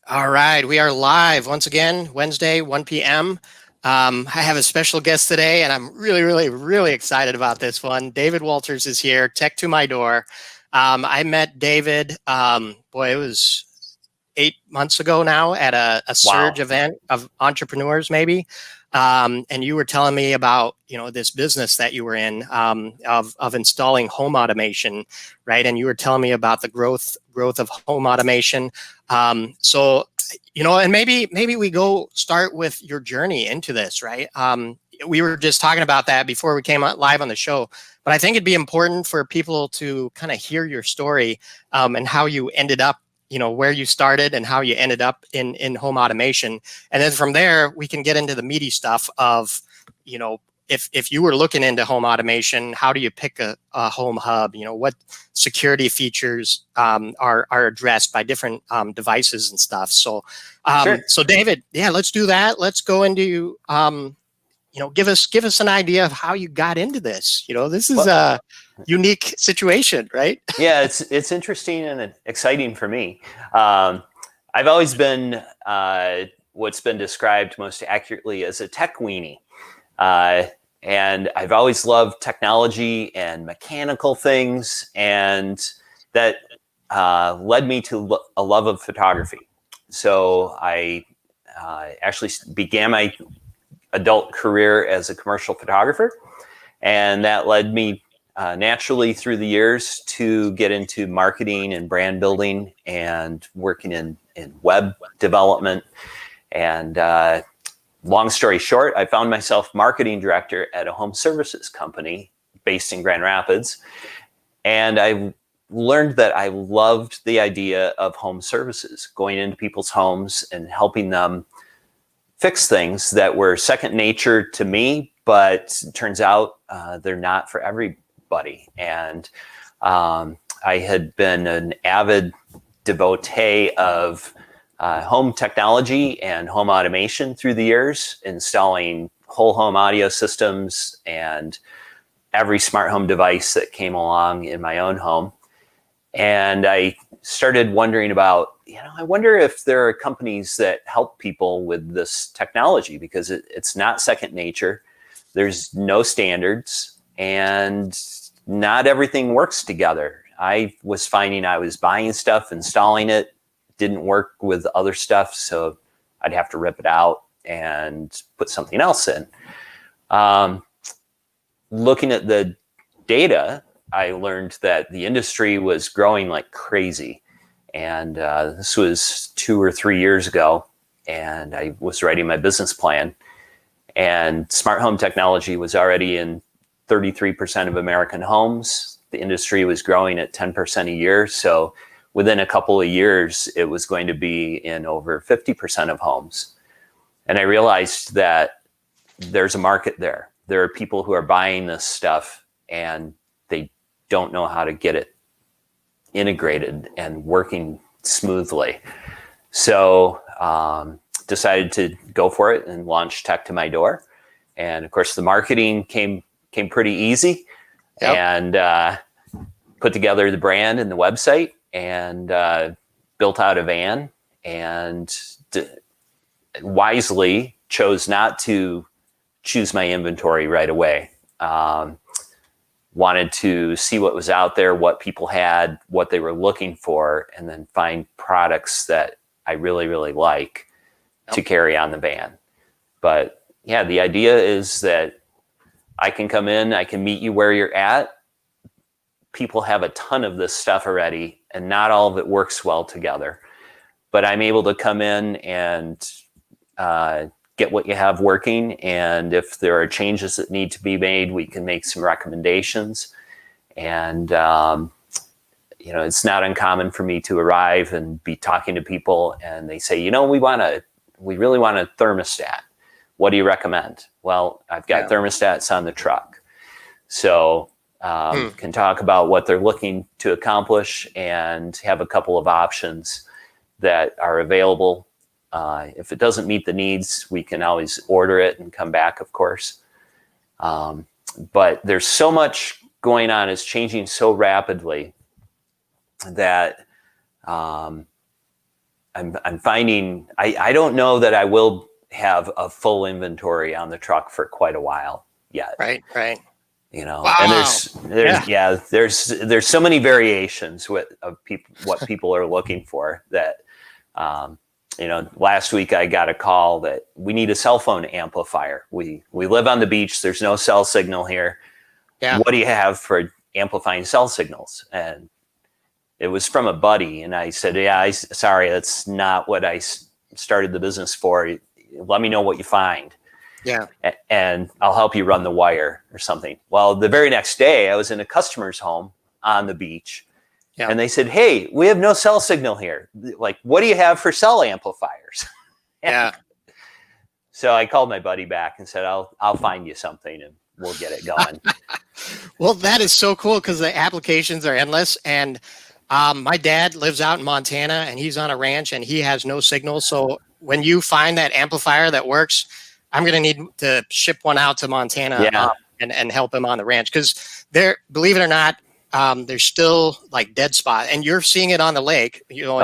All right, we are live once again, Wednesday, 1 p.m. I have a special guest today, and I'm really excited about this one. David Wolters is here, tech to my door. I met David, it was 8 months ago now at a surge Wow. event of entrepreneurs, maybe. And you were telling me about, this business that you were in, of installing home automation, right? And you were telling me about the growth of home automation. And maybe we go start with your journey into this, right? We were just talking about that before we came live on the show, but I think it'd be important for people to kind of hear your story, and how you ended up, where you started and how you ended up in home automation. And then from there, we can get into the meaty stuff of, if you were looking into home automation, how do you pick a home hub? What security features are addressed by different devices and stuff. So, Sure. so David, yeah, let's do that. Let's go into, give us an idea of how you got into this. This is Well, a unique situation, right? yeah, it's interesting and exciting for me. I've always been what's been described most accurately as a tech weenie. And I've always loved technology and mechanical things, and that led me to a love of photography. So I actually began my adult career as a commercial photographer, and that led me naturally through the years to get into marketing and brand building and working in web development. And long story short, I found myself marketing director at a home services company based in Grand Rapids. And I learned that I loved the idea of home services, going into people's homes and helping them fix things that were second nature to me, but it turns out they're not for everybody. And I had been an avid devotee of home technology and home automation through the years, installing whole home audio systems and every smart home device that came along in my own home. And I started wondering about, I wonder if there are companies that help people with this technology, because it's not second nature. There's no standards, and not everything works together. I was finding I was buying stuff, installing it, didn't work with other stuff, so I'd have to rip it out and put something else in. Looking at the data, I learned that the industry was growing like crazy. And this was 2 or 3 years ago, and I was writing my business plan. And smart home technology was already in 33% of American homes. The industry was growing at 10% a year. So within a couple of years, it was going to be in over 50% of homes. And I realized that there's a market there. There are people who are buying this stuff, and they don't know how to get it integrated and working smoothly. So decided to go for it and launch Tech to My Door. And of course, the marketing came pretty easy. Yep. And put together the brand and the website, and built out a van, and wisely chose not to choose my inventory right away. Wanted to see what was out there, what people had, what they were looking for, and then find products that I really like to carry on the van. But yeah, the idea is that I can come in, I can meet you where you're at. People have a ton of this stuff already, and not all of it works well together. But I'm able to come in and get what you have working, and if there are changes that need to be made, we can make some recommendations. And it's not uncommon for me to arrive and be talking to people, and they say, we really want a thermostat. What do you recommend? Well, I've got thermostats on the truck. So can talk about what they're looking to accomplish and have a couple of options that are available. If it doesn't meet the needs, we can always order it and come back, of course. But there's so much going on. It's changing so rapidly that I'm finding I don't know that I will have a full inventory on the truck for quite a while yet. Right. You know, Wow. and there's so many variations what people are looking for that, you know, last week I got a call that we need a cell phone amplifier. We live on the beach. There's no cell signal here. Yeah. What do you have for amplifying cell signals? And it was from a buddy. And I said, yeah, sorry, that's not what I started the business for. Let me know what you find. Yeah. And I'll help you run the wire or something. Well, the very next day I was in a customer's home on the beach. Yeah. And they said, hey, we have no cell signal here. Like, what do you have for cell amplifiers? Yeah. So I called my buddy back and said, I'll find you something and we'll get it going. Well, that is so cool because the applications are endless. And my dad lives out in Montana and he's on a ranch and he has no signal. So when you find that amplifier that works, I'm going to need to ship one out to Montana and help him on the ranch. Because believe it or not, there's still like dead spot. And you're seeing it on the lake. You know,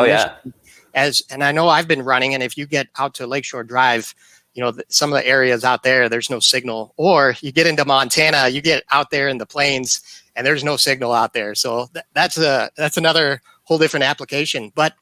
and I know I've been running. And if you get out to Lakeshore Drive, you know, some of the areas out there's no signal. Or you get into Montana, you get out there in the plains and there's no signal out there. So that's another whole different application. But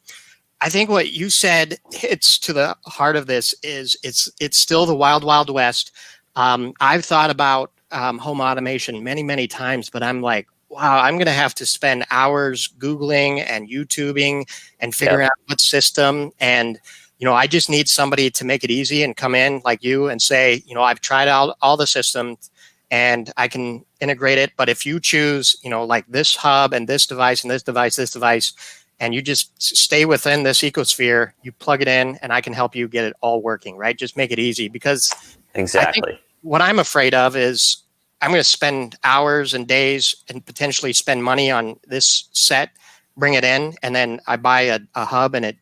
I think what you said hits to the heart of this is it's still the wild, wild west. I've thought about home automation many, many times, but I'm like, wow, I'm going to have to spend hours Googling and YouTubing and figuring out what system. And, you know, I just need somebody to make it easy and come in like you and say, you know, I've tried out all the systems and I can integrate it. But if you choose, you know, like this hub and this device and this device, and you just stay within this ecosphere, you plug it in and I can help you get it all working, right? Just make it easy because exactly what I'm afraid of is I'm going to spend hours and days and potentially spend money on this set, bring it in, and then I buy a hub and it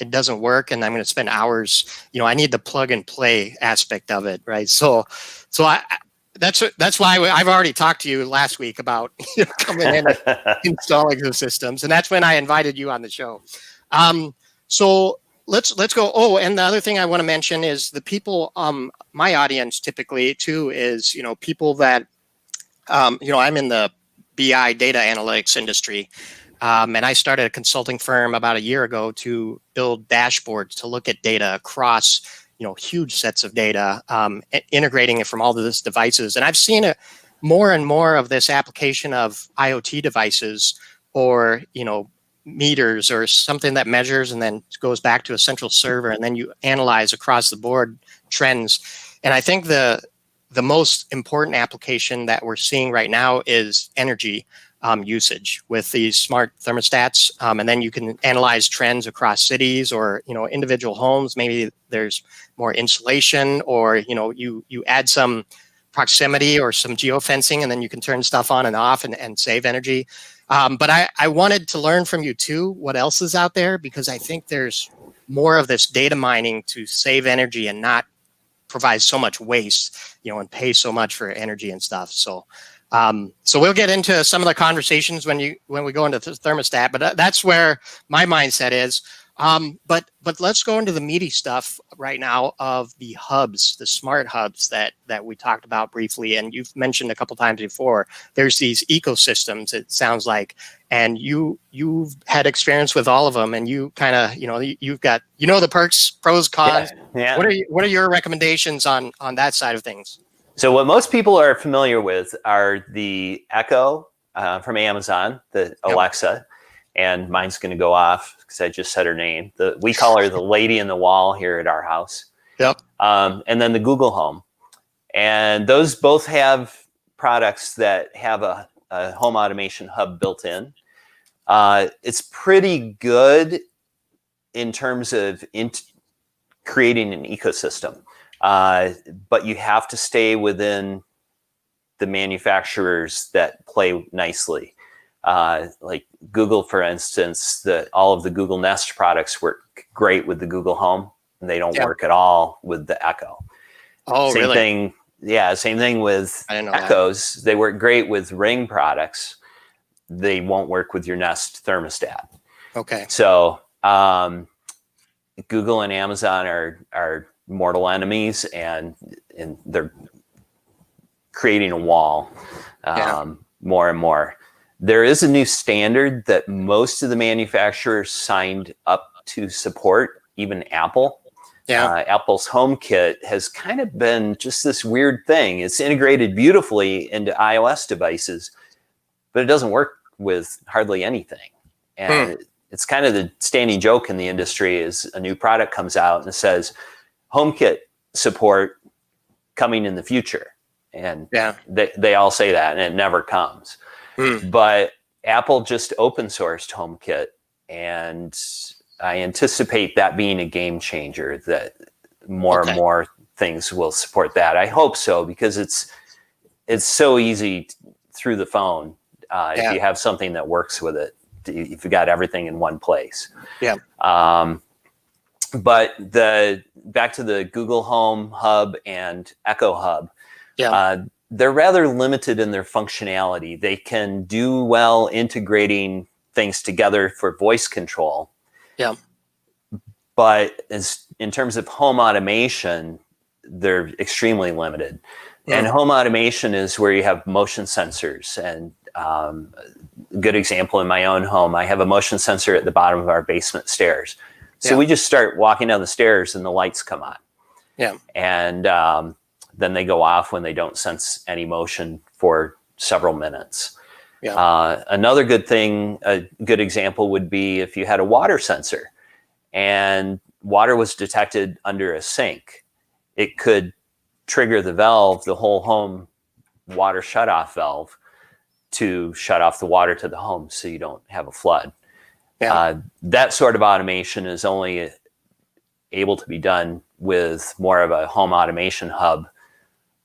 doesn't work and I'm going to spend hours. You know, I need the plug and play aspect of it, right? So that's why I've already talked to you last week about coming in and installing the systems, and that's when I invited you on the show. So let's go. Oh, and the other thing I want to mention is the people. My audience typically too is people that I'm in the BI data analytics industry, and I started a consulting firm about a year ago to build dashboards to look at data across huge sets of data, integrating it from all of these devices. And I've seen more and more of this application of IoT devices or, meters or something that measures and then goes back to a central server. And then you analyze across the board trends. And I think the most important application that we're seeing right now is energy usage with these smart thermostats. And then you can analyze trends across cities or, individual homes. Maybe there's more insulation or, you add some proximity or some geofencing and then you can turn stuff on and off and save energy. But I wanted to learn from you too, what else is out there, because I think there's more of this data mining to save energy and not provide so much waste, and pay so much for energy and stuff. So we'll get into some of the conversations when we go into the thermostat, but that's where my mindset is. But let's go into the meaty stuff right now of the hubs, the smart hubs that we talked about briefly, and you've mentioned a couple times before. There's these ecosystems, it sounds like, and you've had experience with all of them, and you kind of you've got the perks, pros, cons. Yeah. What are your recommendations on that side of things? So what most people are familiar with are the Echo from Amazon, the Alexa, and mine's going to go off because I just said her name. We call her the lady in the wall here at our house. Yep. And then the Google Home. And those both have products that have a home automation hub built in. It's pretty good in terms of creating an ecosystem. But you have to stay within the manufacturers that play nicely. Like Google, for instance, all of the Google Nest products work great with the Google Home, and they don't work at all with the Echo. Oh, same really? thing. Yeah, same thing with Echoes. They work great with Ring products. They won't work with your Nest thermostat. Okay. So Google and Amazon are mortal enemies, and they're creating a wall more and more. There is a new standard that most of the manufacturers signed up to support, even Apple. Apple's HomeKit has kind of been just this weird thing. It's integrated beautifully into iOS devices, but it doesn't work with hardly anything. And it's kind of the standing joke in the industry is a new product comes out and it says HomeKit support coming in the future. And they all say that, and it never comes. But Apple just open sourced HomeKit, and I anticipate that being a game changer, that more and more things will support that. I hope so, because it's so easy through the phone if you have something that works with it, if you got everything in one place. But back to the Google Home Hub and Echo Hub, they're rather limited in their functionality. They can do well integrating things together for voice control. But in terms of home automation, they're extremely limited. And home automation is where you have motion sensors. And a good example in my own home, I have a motion sensor at the bottom of our basement stairs. So we just start walking down the stairs and the lights come on. And then they go off when they don't sense any motion for several minutes. Another good thing, a good example would be if you had a water sensor and water was detected under a sink, it could trigger the valve, the whole home water shutoff valve, to shut off the water to the home so you don't have a flood. That sort of automation is only able to be done with more of a home automation hub.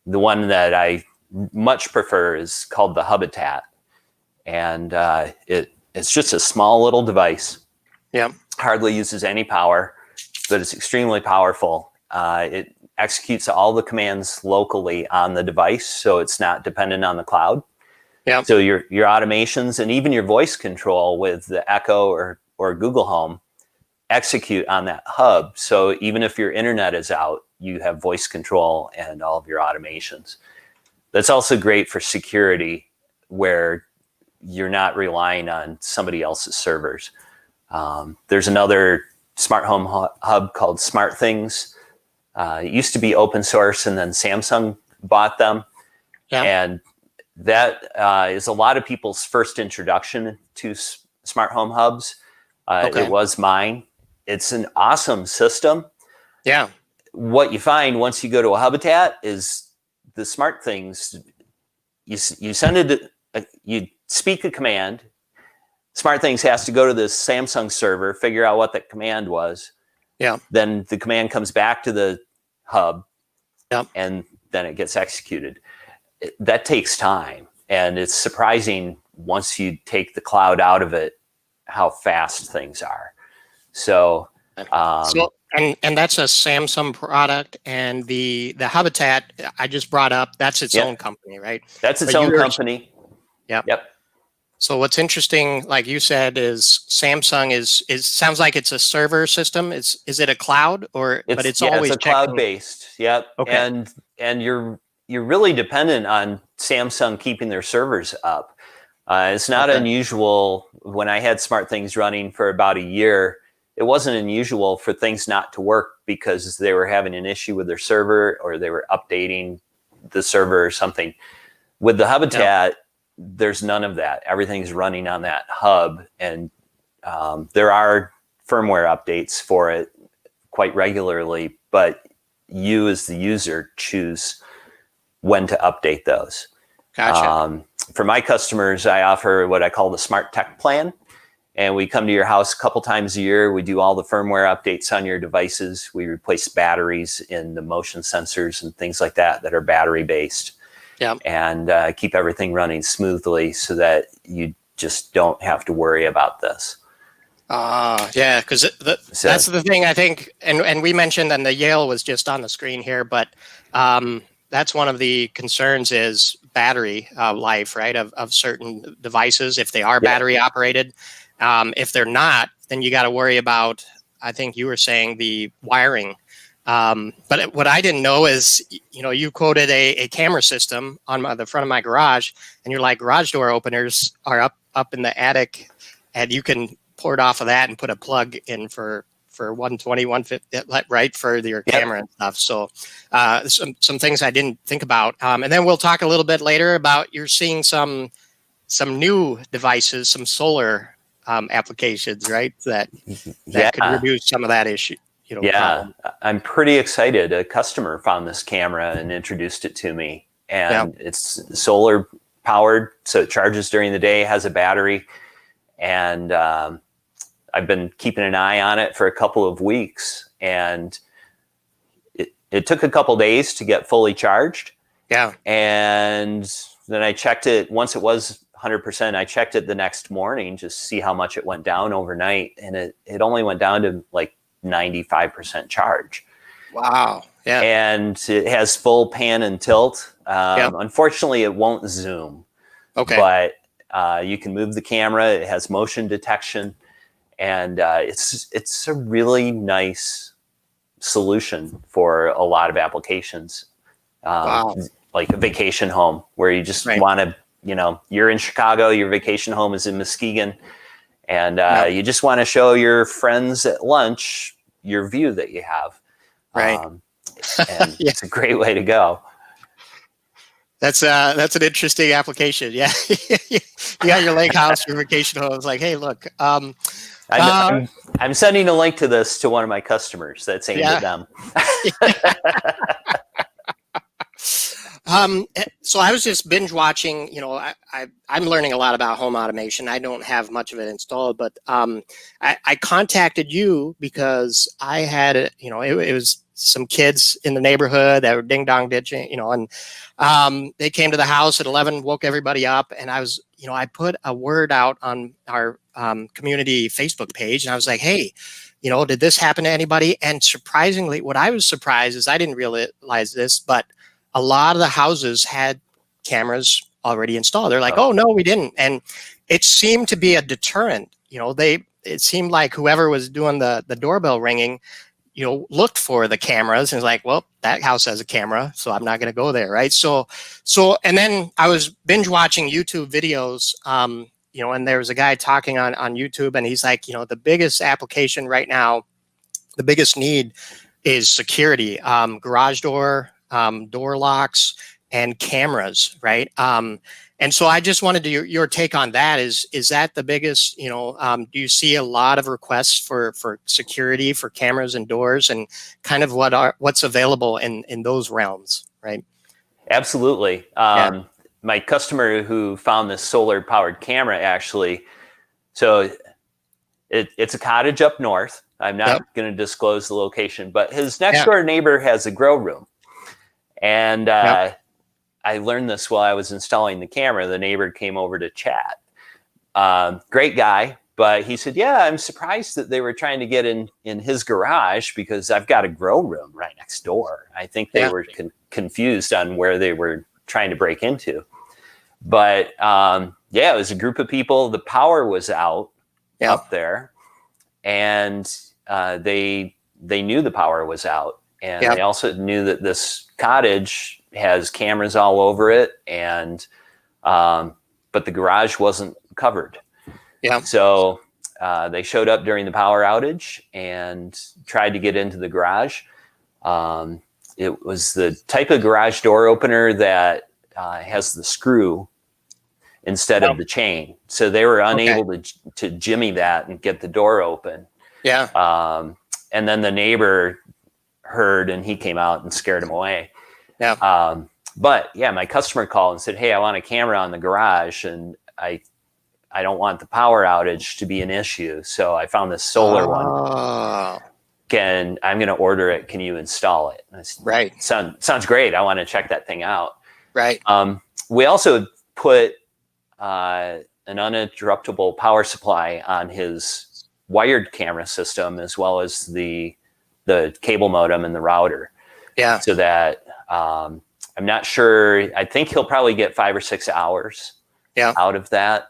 The one that I much prefer is called the Hubitat. And it's just a small little device. Hardly uses any power, but it's extremely powerful. It executes all the commands locally on the device, so it's not dependent on the cloud. So your automations and even your voice control with the Echo or Google Home execute on that hub. So even if your internet is out, you have voice control and all of your automations. That's also great for security, where you're not relying on somebody else's servers. There's another smart home hub called SmartThings. It used to be open source, and then Samsung bought them. And that is a lot of people's first introduction to smart home hubs. It was mine. It's an awesome system. What you find once you go to a Hubitat is the SmartThings, you send it, you speak a command. SmartThings has to go to the Samsung server, figure out what that command was. Then the command comes back to the hub, and then it gets executed. That takes time, and it's surprising once you take the cloud out of it how fast things are. So and that's a Samsung product, and the Hubitat I just brought up, that's its own company, right? That's its own company. So what's interesting, like you said, is Samsung is sounds like it's a server system. Is it a cloud, or but it's always it's a cloud based. And you're really dependent on Samsung keeping their servers up. It's not unusual. When I had SmartThings running for about a year, it wasn't unusual for things not to work because they were having an issue with their server, or they were updating the server or something. With the Hubitat, there's none of that. Everything's running on that hub, and there are firmware updates for it quite regularly, but you as the user choose when to update those. For my customers, I offer what I call the Smart Tech Plan, and we come to your house a couple times a year. We do all the firmware updates on your devices. We replace batteries in the motion sensors and things like that are battery based. And keep everything running smoothly so that you just don't have to worry about this. Because that's the thing, I think, and we mentioned, and the Yale was just on the screen here, but that's one of the concerns is battery life, right, of certain devices, if they are battery operated. If they're not, then you got to worry about I think you were saying the wiring. But what I didn't know is, you quoted a camera system on the front of my garage, and you're like, garage door openers are up in the attic, and you can port off of that and put a plug in for 120, 150, right, for your camera and stuff. So some things I didn't think about. And then we'll talk a little bit later about you're seeing some new devices, some solar applications, right? That could reduce some of that issue. Problem. I'm pretty excited. A customer found this camera and introduced it to me, and it's solar powered, so it charges during the day, has a battery, and I've been keeping an eye on it for a couple of weeks, and it took a couple days to get fully charged. Yeah. And then I checked it once it was 100%. I checked it the next morning just to see how much it went down overnight, and it only went down to like 95% charge. Wow. Yeah. And it has full pan and tilt. Unfortunately, it won't zoom. Okay. But you can move the camera. It has motion detection, and it's a really nice solution for a lot of applications. Wow. Like a vacation home where you just want to, you're in Chicago, your vacation home is in Muskegon, and you just want to show your friends at lunch your view that you have. Right. And it's a great way to go. That's an interesting application. Yeah. You got your lake house, your vacation home. It's like, hey, look. I'm sending a link to this to one of my customers that's aimed at them. So I was just binge watching, I'm learning a lot about home automation. I don't have much of it installed, but I contacted you because I had, it was some kids in the neighborhood that were ding dong ditching, and they came to the house at 11, woke everybody up. And I was, I put a word out on our community Facebook page, and I was like, hey, did this happen to anybody? And surprisingly, what I was surprised is I didn't realize this, but a lot of the houses had cameras already installed. They're like, oh, no, we didn't. And it seemed to be a deterrent. It seemed like whoever was doing the doorbell ringing, looked for the cameras and was like, well, that house has a camera, so I'm not going to go there, right? So, and then I was binge watching YouTube videos, and there was a guy talking on YouTube, and he's like, the biggest application right now, the biggest need is security, garage door, door locks, and cameras, right? And so I just wanted your take on that. Is that the biggest, do you see a lot of requests for security for cameras and doors, and kind of what's available in those realms, right? Absolutely. My customer who found this solar powered camera, actually, so it's a cottage up north. I'm not going to disclose the location, but his next door neighbor has a grow room. And I learned this while I was installing the camera. The neighbor came over to chat. Great guy, but he said, yeah, I'm surprised that they were trying to get in his garage because I've got a grow room right next door. I think they were confused on where they were trying to break into. But it was a group of people. The power was out up there, and they knew the power was out. And they also knew that this cottage has cameras all over it, and but the garage wasn't covered. Yeah. So they showed up during the power outage and tried to get into the garage. It was the type of garage door opener that has the screw instead of the chain. So they were unable to jimmy that and get the door open. Yeah. And then the neighbor heard, and he came out and scared him away. Yeah. But my customer called and said, hey, I want a camera on the garage, and I don't want the power outage to be an issue. So I found this solar one. I'm going to order it. Can you install it? Right. Sounds great. I want to check that thing out. Right. We also put an uninterruptible power supply on his wired camera system, as well as the cable modem and the router. Yeah. So that I'm not sure. I think he'll probably get 5 or 6 hours out of that.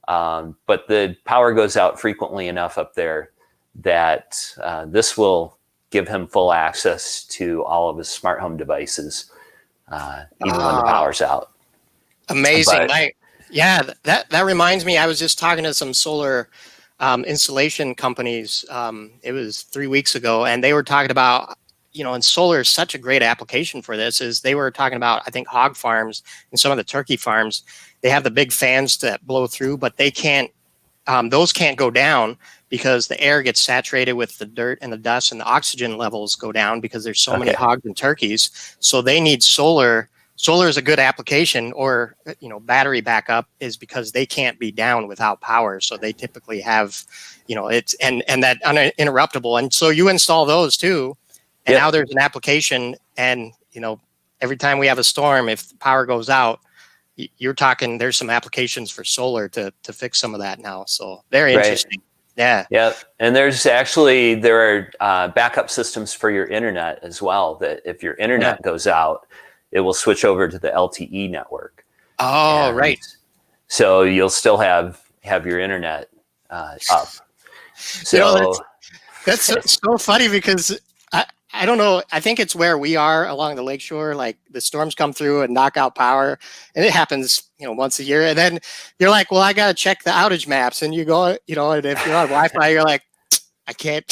But the power goes out frequently enough up there that this will give him full access to all of his smart home devices, even when the power's out. Amazing. That reminds me, I was just talking to some solar installation companies. It was 3 weeks ago, and they were talking about, and solar is such a great application for this, is they were talking about, I think, hog farms and some of the turkey farms. They have the big fans that blow through, but they can't, those can't go down because the air gets saturated with the dirt and the dust, and the oxygen levels go down because there's so many hogs and turkeys. So they need solar. Solar is a good application, or battery backup is because they can't be down without power. So they typically have, it's and that uninterruptible. And so you install those too, and now there's an application. And every time we have a storm, if the power goes out, you're talking. There's some applications for solar to fix some of that now. So very interesting. Yeah. Yeah. And there are backup systems for your internet as well. That if your internet goes out, it will switch over to the LTE network. Oh, right. So you'll still have your internet up. So that's so funny because I don't know. I think it's where we are along the lakeshore. Like the storms come through and knock out power, and it happens, once a year. And then you're like, well, I got to check the outage maps. And you go, and if you're on Wi-Fi, you're like, I can't.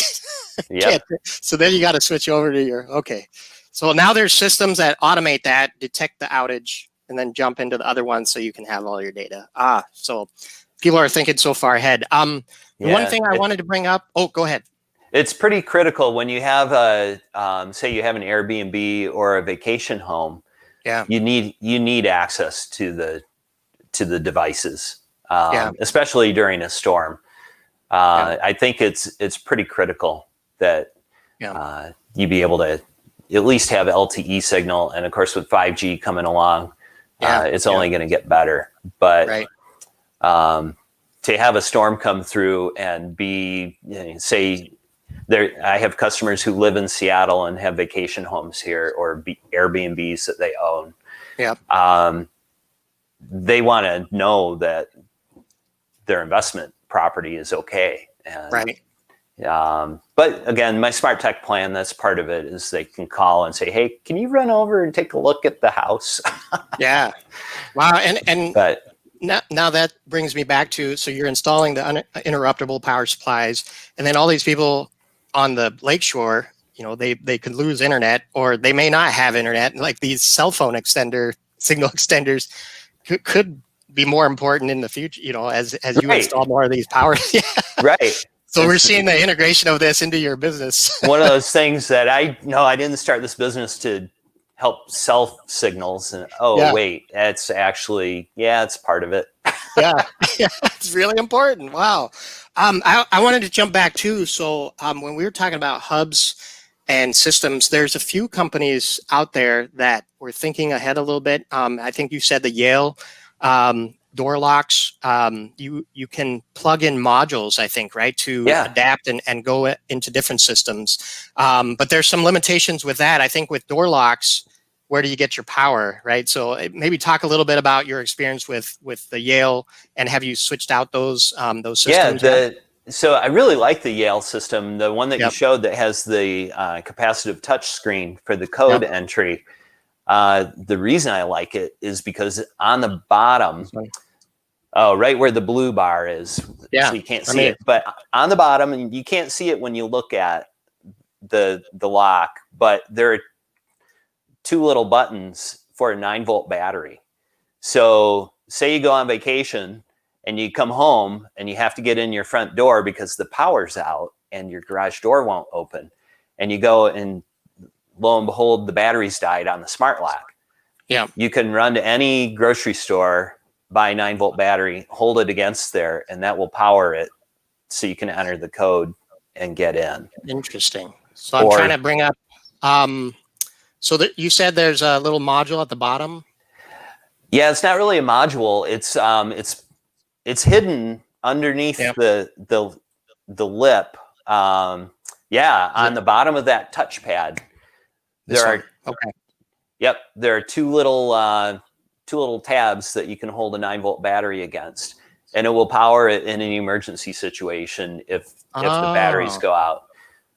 Can't. So then you got to switch over to okay. So now there's systems that automate that, detect the outage, and then jump into the other one so you can have all your data. So people are thinking so far ahead. The one thing I wanted to bring up. Oh, go ahead. It's pretty critical when you have say you have an Airbnb or a vacation home. Yeah, you need access to the devices, especially during a storm. I think it's pretty critical that you be able to at least have LTE signal, and of course with 5G coming along, it's only going to get better. But to have a storm come through and be, say, I have customers who live in Seattle and have vacation homes here or Airbnbs that they own. Yeah. They want to know that their investment property is okay. And, but again, my smart tech plan, that's part of it, is they can call and say, hey, can you run over and take a look at the house? Wow. But now that brings me back to, so you're installing the uninterruptible power supplies, and then all these people on the lakeshore, they could lose internet, or they may not have internet. Like these cell phone signal extenders could be more important in the future, as you install more of these power. Right. So we're seeing the integration of this into your business. One of those things that I didn't start this business to help sell signals, and wait, it's actually, it's part of it. It's really important. Wow. I wanted to jump back too. So when we were talking about hubs and systems, there's a few companies out there that were thinking ahead a little bit. I think you said the Yale door locks. You can plug in modules, I think, right, to adapt and go into different systems. But there's some limitations with that. I think with door locks, where do you get your power, right? So maybe talk a little bit about your experience with the Yale, and have you switched out those systems? So I really like the Yale system, the one that you showed that has the capacitive touch screen for the code entry. The reason I like it is because on the bottom, right where the blue bar is, so you can't see it, but on the bottom, and you can't see it when you look at the lock, but there are two little buttons for a 9-volt battery. So say you go on vacation and you come home and you have to get in your front door because the power's out and your garage door won't open, and you go and lo and behold, the battery's died on the smart lock. Yeah. You can run to any grocery store, buy a 9-volt battery, hold it against there, and that will power it so you can enter the code and get in. Interesting. So I'm trying to bring up, so that you said there's a little module at the bottom? Yeah, it's not really a module. It's hidden underneath the lip. On the bottom of that touchpad. There are two little tabs that you can hold a 9-volt battery against, and it will power it in an emergency situation if the batteries go out.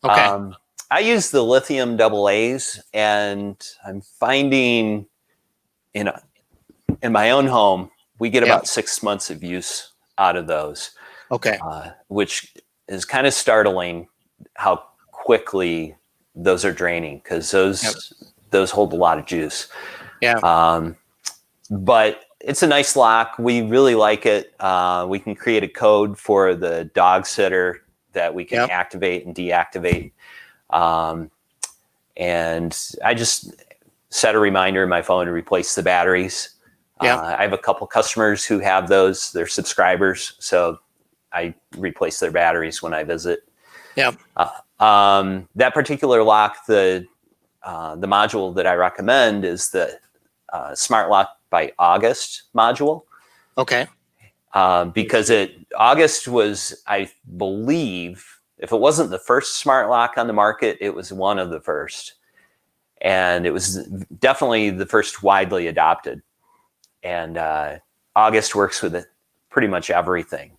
Okay. I use the lithium AA's, and I'm finding in my own home, we get about 6 months of use out of those. Okay. Which is kind of startling how quickly those are draining, because those hold a lot of juice. Yeah. But it's a nice lock. We really like it. We can create a code for the dog sitter that we can activate and deactivate. And I just set a reminder in my phone to replace the batteries. I have a couple customers who have those. They're subscribers, so I replace their batteries when I visit. Yeah. That particular lock, the module that I recommend is the Smart Lock by August module. Okay. Because August was, I believe, if it wasn't the first smart lock on the market, it was one of the first. And it was definitely the first widely adopted. And August works with it pretty much everything.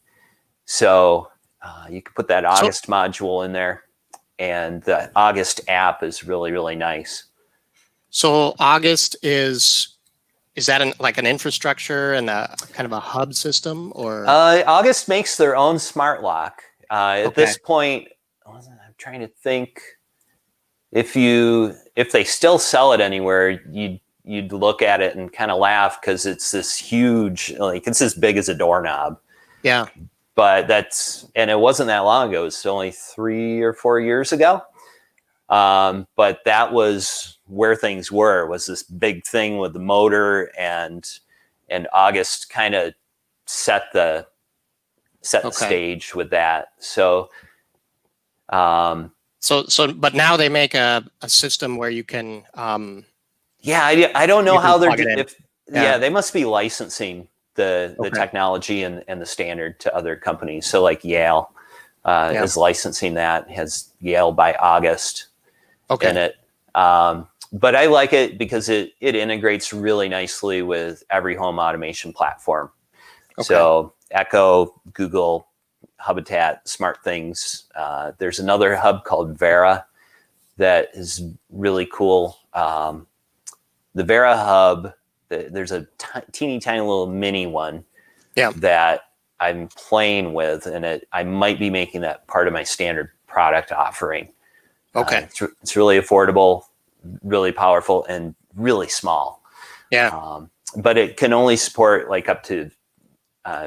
So you can put that August module in there, and the August app is really, really nice. So August is that like an infrastructure and a kind of a hub system, or? August makes their own smart lock. At this point, I'm trying to think if they still sell it anywhere, you'd look at it and kind of laugh, because it's this huge, like it's as big as a doorknob. Yeah. But and it wasn't that long ago. It was only 3 or 4 years ago. But that was where things was this big thing with the motor, and August kind of set the stage with that. So, but now they make a system where you can. I don't know how they're they must be licensing the technology and the standard to other companies. So like Yale is licensing that, has Yale by August in it. But I like it because it integrates really nicely with every home automation platform. So Echo, Google, Hubitat, SmartThings. There's another hub called Vera that is really cool. The Vera hub, there's a teeny tiny little mini one that I'm playing with, and I might be making that part of my standard product offering. It's really affordable, really powerful, and really small. But it can only support like up to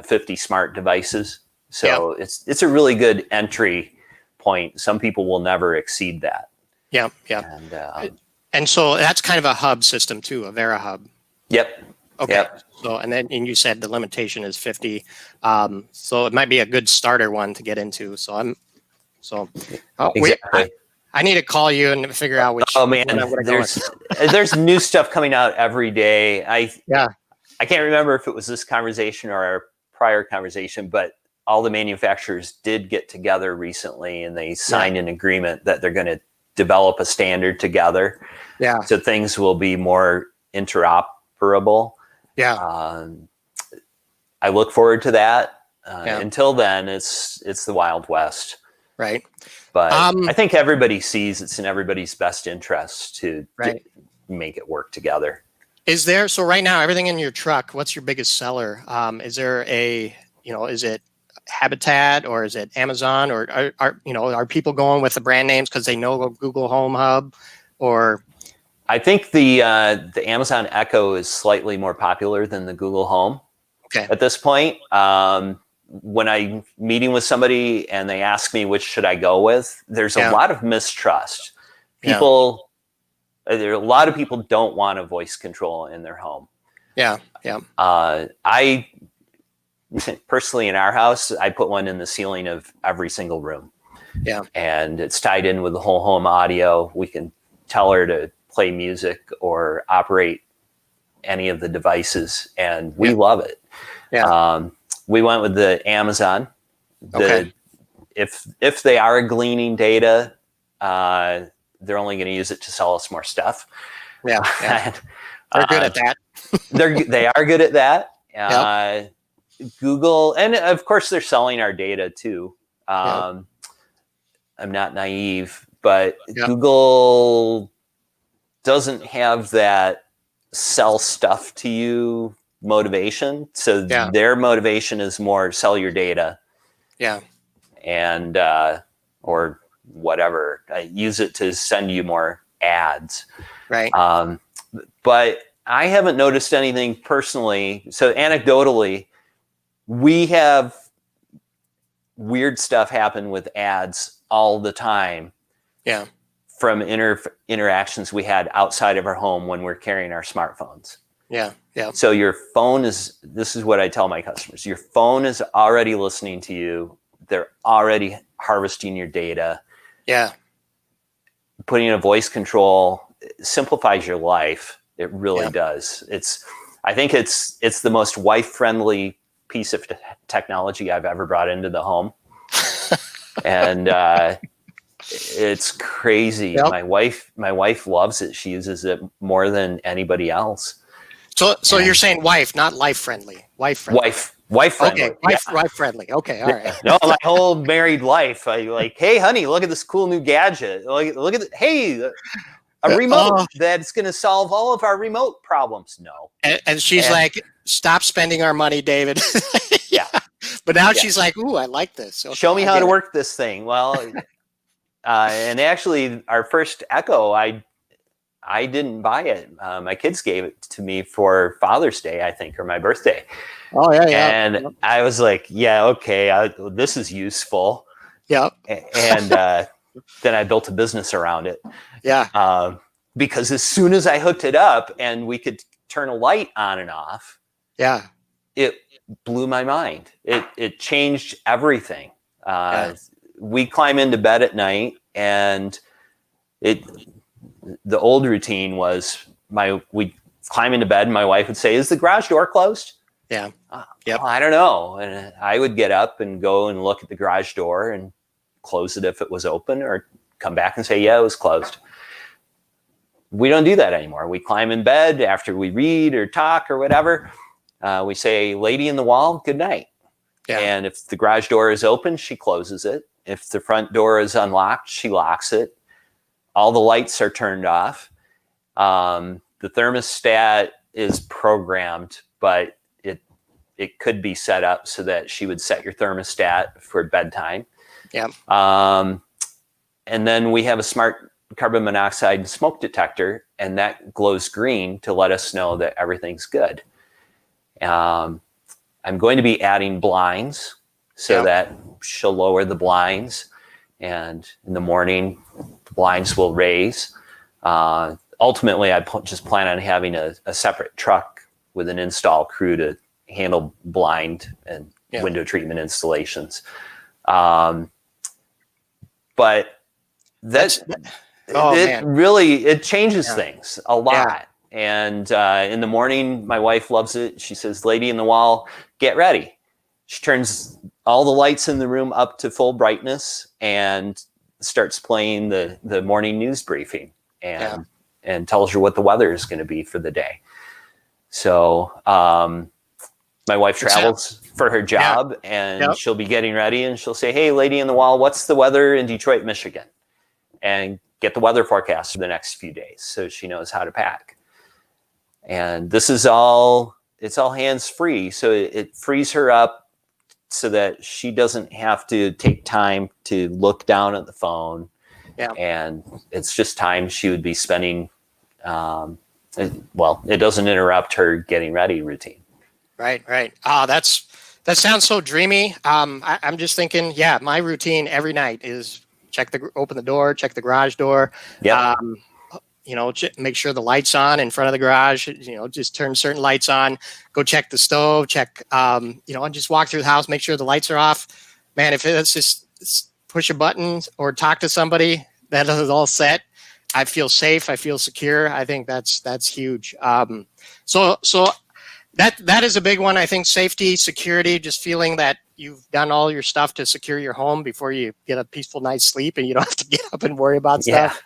50 smart devices. So it's a really good entry point. Some people will never exceed that. And so that's kind of a hub system too, a Vera hub. Yep. Okay. Yep. So, and you said the limitation is 50. So it might be a good starter one to get into. Exactly. I need to call you and figure out which. Oh man, there's new stuff coming out every day. I can't remember if it was this conversation or our prior conversation, but all the manufacturers did get together recently, and they signed an agreement that they're going to develop a standard together. So things will be more interoperable. I look forward to that. Until then, it's the Wild West. Right. But I think everybody sees it's in everybody's best interest to make it work together. So right now, everything in your truck, what's your biggest seller? Is there is it Habitat, or is it Amazon, or are people going with the brand names because they know Google Home Hub, or? I think the Amazon Echo is slightly more popular than the Google Home at this point. When I'm meeting with somebody and they ask me which should I go with, there's a lot of mistrust. A lot of people don't want a voice control in their home. I personally, in our house, I put one in the ceiling of every single room. And it's tied in with the whole home audio. We can tell her to play music or operate any of the devices, and we love it. We went with the Amazon. If they are gleaning data, they're only going to use it to sell us more stuff. They're good at that. They are good at that. Google, and of course they're selling our data too. Yeah. I'm not naive, but Yeah. Google doesn't have that sell stuff to you motivation. So Yeah. their motivation is more sell your data. Yeah. And or whatever, use it to send you more ads. Right. But I haven't noticed anything personally. So anecdotally, we have weird stuff happen with ads all the time. Yeah. From interactions we had outside of our home when we're carrying our smartphones. Yeah. Yeah. So your phone this is what I tell my customers, your phone is already listening to you. They're already harvesting your data. Yeah. Putting in a voice control simplifies your life. It really does. I think it's the most wife-friendly piece of technology I've ever brought into the home. And it's crazy. Yep. My wife loves it. She uses it more than anybody else. So you're saying wife, not life friendly. Wife friendly. Wife friendly. Okay, wife friendly. Okay, all right. No, my whole married life, I like, hey, honey, look at this cool new gadget. Look at hey, a remote that's going to solve all of our remote problems. No. And she's like, stop spending our money, David. Yeah. But now she's like, ooh, I like this. Okay, show me how to work this thing. Well, and actually, our first Echo, I didn't buy it. My kids gave it to me for Father's Day, I think, or my birthday. Oh, yeah, yeah. And I was like, yeah, okay, this is useful. Yep. And then I built a business around it. Yeah. Because as soon as I hooked it up and we could turn a light on and off, yeah, it blew my mind. It changed everything. We climb into bed at night, and the old routine was we'd climb into bed and my wife would say, is the garage door closed? Yeah. Well, I don't know. And I would get up and go and look at the garage door and close it if it was open, or come back and say, yeah, it was closed. We don't do that anymore. We climb in bed after we read or talk or whatever. We say, lady in the wall, good night. Yeah. And if the garage door is open, she closes it. If the front door is unlocked, she locks it. All the lights are turned off. The thermostat is programmed, but it could be set up so that she would set your thermostat for bedtime. Yeah. And then we have a smart carbon monoxide smoke detector, and that glows green to let us know that everything's good. I'm going to be adding blinds so that she'll lower the blinds, and in the morning, the blinds will raise. Ultimately, I just plan on having a separate truck with an install crew to handle blind and window treatment installations. But it changes things a lot. Yeah. And in the morning, my wife loves it. She says, lady in the wall, get ready. She turns all the lights in the room up to full brightness and starts playing the morning news briefing and tells her what the weather is going to be for the day. So my wife travels for her job, and she'll be getting ready, and she'll say, hey, lady in the wall, what's the weather in Detroit, Michigan? And get the weather forecast for the next few days so she knows how to pack. And this is it's all hands-free. So it frees her up so that she doesn't have to take time to look down at the phone. Yeah. And it's just time she would be spending. It doesn't interrupt her getting ready routine. Right. That sounds so dreamy. I'm just thinking, my routine every night is open the door, check the garage door. Yeah. Make sure the light's on in front of the garage. Just turn certain lights on. Go check the stove. Check. And just walk through the house. Make sure the lights are off. Man, if it's just push a button or talk to somebody, that is all set. I feel safe. I feel secure. I think that's huge. So that is a big one. I think safety, security, just feeling that you've done all your stuff to secure your home before you get a peaceful night's sleep and you don't have to get up and worry about stuff.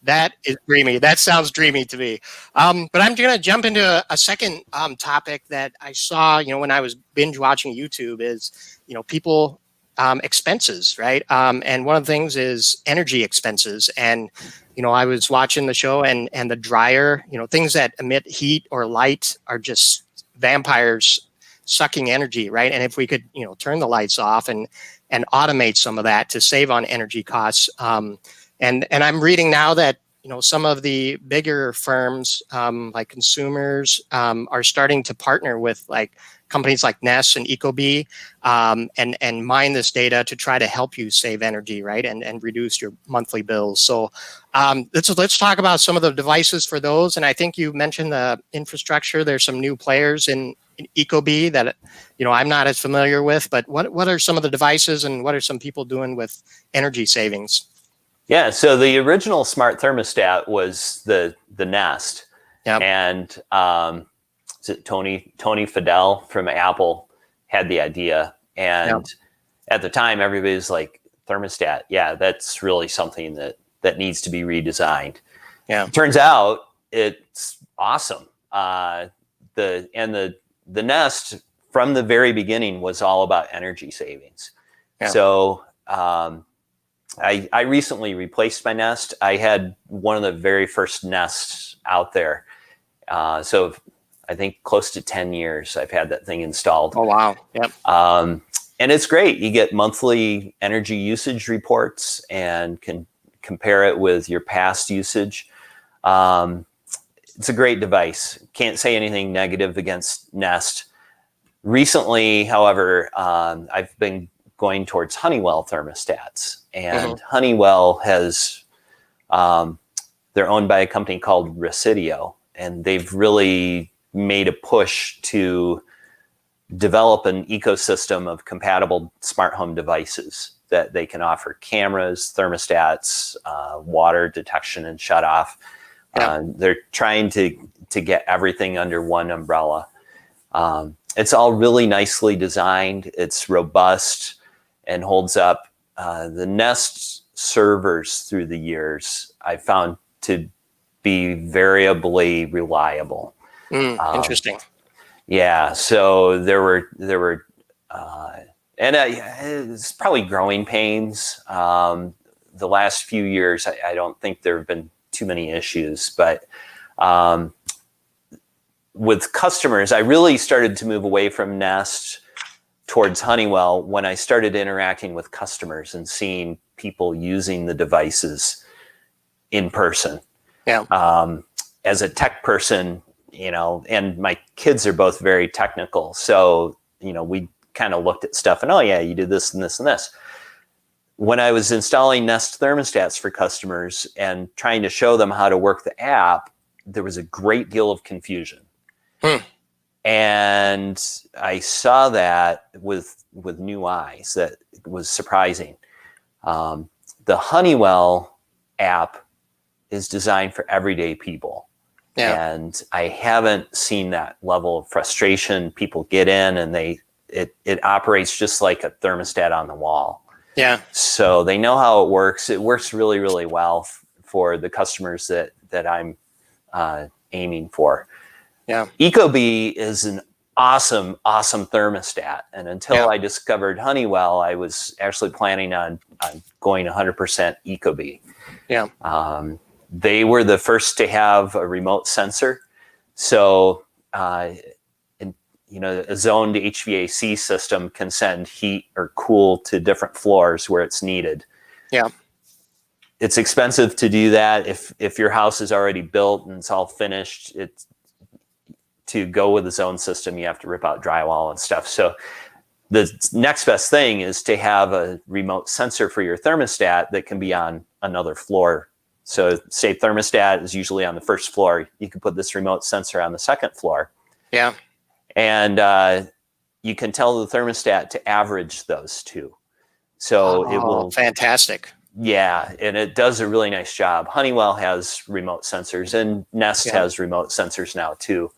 That is dreamy. That sounds dreamy to me. But I'm going to jump into a second topic that I saw, when I was binge watching YouTube is, people expenses, right? And one of the things is energy expenses. And, I was watching the show and the dryer, things that emit heat or light are just vampires sucking energy, right? And if we could, turn the lights off and automate some of that to save on energy costs. And I'm reading now that some of the bigger firms like consumers are starting to partner with like companies like Nest and Ecobee and mine this data to try to help you save energy, right, and reduce your monthly bills. So let's talk about some of the devices for those. And I think you mentioned the infrastructure. There's some new players in Ecobee that I'm not as familiar with. But what are some of the devices and what are some people doing with energy savings? Yeah, so the original smart thermostat was the Nest, yep. And Tony Fadell from Apple had the idea, and at the time everybody was like, thermostat, yeah, that's really something that needs to be redesigned. Yeah, turns out it's awesome. The Nest from the very beginning was all about energy savings. Yeah. So I recently replaced my Nest. I had one of the very first Nests out there. So I think close to 10 years I've had that thing installed. Oh, wow. Yep. And it's great. You get monthly energy usage reports and can compare it with your past usage. It's a great device. Can't say anything negative against Nest. Recently, however, I've been going towards Honeywell thermostats, and Honeywell has, they're owned by a company called Residio, and they've really made a push to develop an ecosystem of compatible smart home devices that they can offer cameras, thermostats, water detection and shut off. They're trying to get everything under one umbrella. It's all really nicely designed. It's robust and holds up. The Nest servers through the years I found to be variably reliable. Interesting. Yeah, so there were and it's probably growing pains. The last few years, I don't think there have been too many issues, but with customers, I really started to move away from Nest towards Honeywell when I started interacting with customers and seeing people using the devices in person. Yeah. As a tech person, and my kids are both very technical, so we kind of looked at stuff and, oh yeah, you did this and this and this. When I was installing Nest thermostats for customers and trying to show them how to work the app, there was a great deal of confusion. And I saw that with new eyes. That was surprising. The Honeywell app is designed for everyday people. Yeah. And I haven't seen that level of frustration. People get in and it operates just like a thermostat on the wall. Yeah. So they know how it works. It works really, really well for the customers that I'm aiming for. Yeah. Ecobee is an awesome thermostat. And until I discovered Honeywell, I was actually planning on going 100% Ecobee. Yeah. They were the first to have a remote sensor. So, a zoned HVAC system can send heat or cool to different floors where it's needed. Yeah. It's expensive to do that. If your house is already built and it's all finished, to go with a zone system, you have to rip out drywall and stuff. So the next best thing is to have a remote sensor for your thermostat that can be on another floor. So say thermostat is usually on the first floor. You can put this remote sensor on the second floor. Yeah. And you can tell the thermostat to average those two. So it will. Fantastic. Yeah, and it does a really nice job. Honeywell has remote sensors, and Nest has remote sensors now too.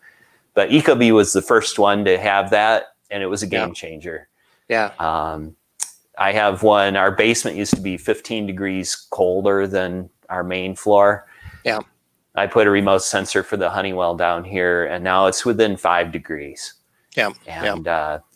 But Ecobee was the first one to have that, and it was a game changer. Yeah. I have one. Our basement used to be 15 degrees colder than our main floor. Yeah. I put a remote sensor for the Honeywell down here, and now it's within 5 degrees. Yeah. And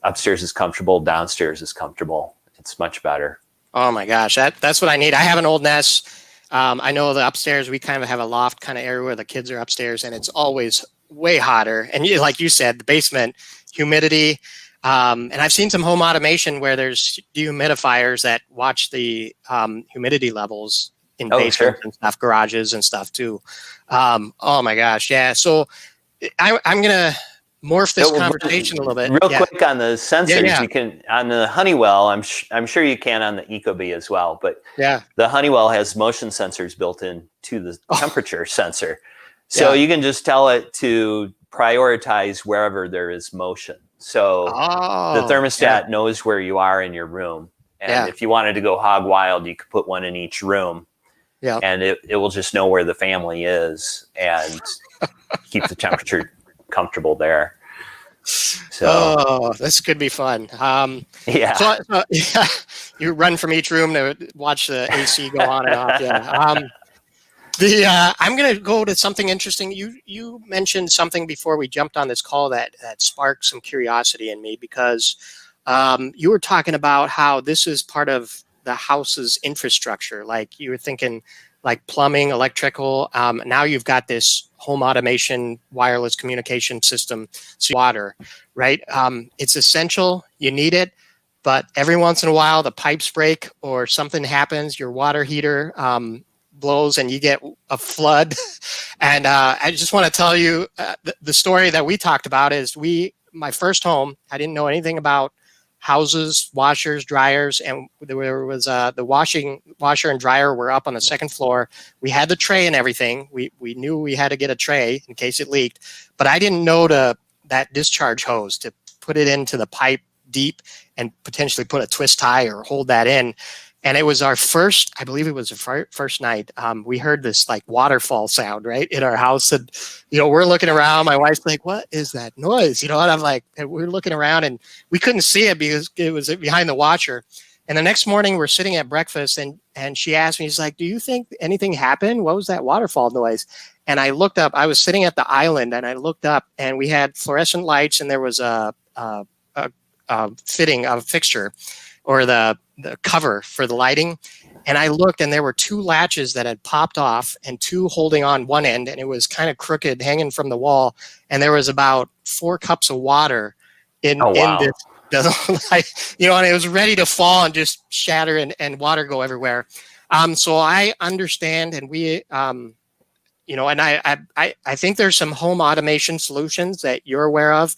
upstairs is comfortable, downstairs is comfortable. It's much better. Oh my gosh, that's what I need. I have an old nest. I know the upstairs, we kind of have a loft kind of area where the kids are upstairs, and it's always way hotter. And like you said, the basement, humidity. And I've seen some home automation where there's dehumidifiers that watch the humidity levels in basements and stuff, garages and stuff too. Oh my gosh, yeah. So I'm gonna morph this conversation a little bit. Real quick on the sensors, you can on the Honeywell. I'm sure you can on the Ecobee as well, but the Honeywell has motion sensors built in to the temperature sensor, so you can just tell it to prioritize wherever there is motion. So the thermostat knows where you are in your room, and if you wanted to go hog wild, you could put one in each room. Yeah, and it will just know where the family is and keep the temperature comfortable there. So this could be fun. So, you run from each room to watch the AC go on and off. I'm going to go to something interesting. You mentioned something before we jumped on this call that sparked some curiosity in me, because you were talking about how this is part of the house's infrastructure. Like you were thinking like plumbing, electrical. Now you've got this home automation, wireless communication system, water, right? It's essential. You need it. But every once in a while, the pipes break or something happens, your water heater blows and you get a flood. And I just want to tell you the story that we talked about is my first home, I didn't know anything about houses, washers, dryers, and there was the washer and dryer were up on the second floor. We had the tray and everything. We knew we had to get a tray in case it leaked, but I didn't know that discharge hose to put it into the pipe deep and potentially put a twist tie or hold that in. And it was our first, I believe it was the first night, we heard this like waterfall sound, right, in our house. And, we're looking around. My wife's like, what is that noise? And I'm like, and we're looking around and we couldn't see it because it was behind the washer. And the next morning we're sitting at breakfast and she asked me, she's like, do you think anything happened? What was that waterfall noise? And I looked up, I was sitting at the island and I looked up and we had fluorescent lights and there was a fixture or the cover for the lighting. And I looked and there were 2 latches that had popped off and 2 holding on one end, and it was kind of crooked hanging from the wall. And there was about 4 cups of water in this, and it was ready to fall and just shatter and water go everywhere. So I understand, and we, and I think there's some home automation solutions that you're aware of.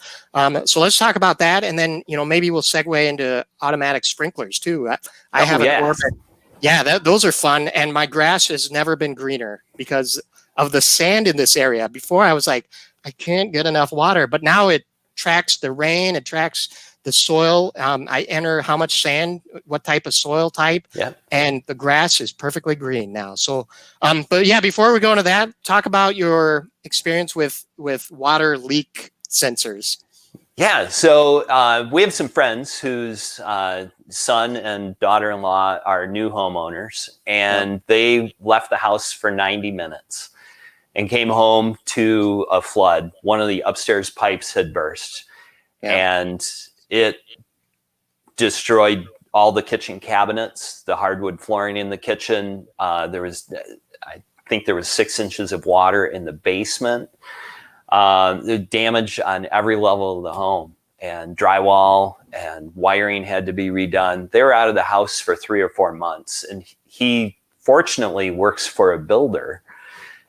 So let's talk about that. And then, maybe we'll segue into automatic sprinklers too. I have an Orbit. Yeah, those are fun. And my grass has never been greener because of the sand in this area. Before I was like, I can't get enough water, but now it tracks the rain, it tracks the soil. I enter how much sand, what type of soil type, and the grass is perfectly green now. So, but yeah, before we go into that, talk about your experience with water leak sensors. Yeah, so we have some friends whose son and daughter-in-law are new homeowners, and they left the house for 90 minutes and came home to a flood. One of the upstairs pipes had burst, and it destroyed all the kitchen cabinets, the hardwood flooring in the kitchen. I think there was 6 inches of water in the basement. The damage on every level of the home, and drywall and wiring had to be redone. They were out of the house for 3 or 4 months, and he fortunately works for a builder.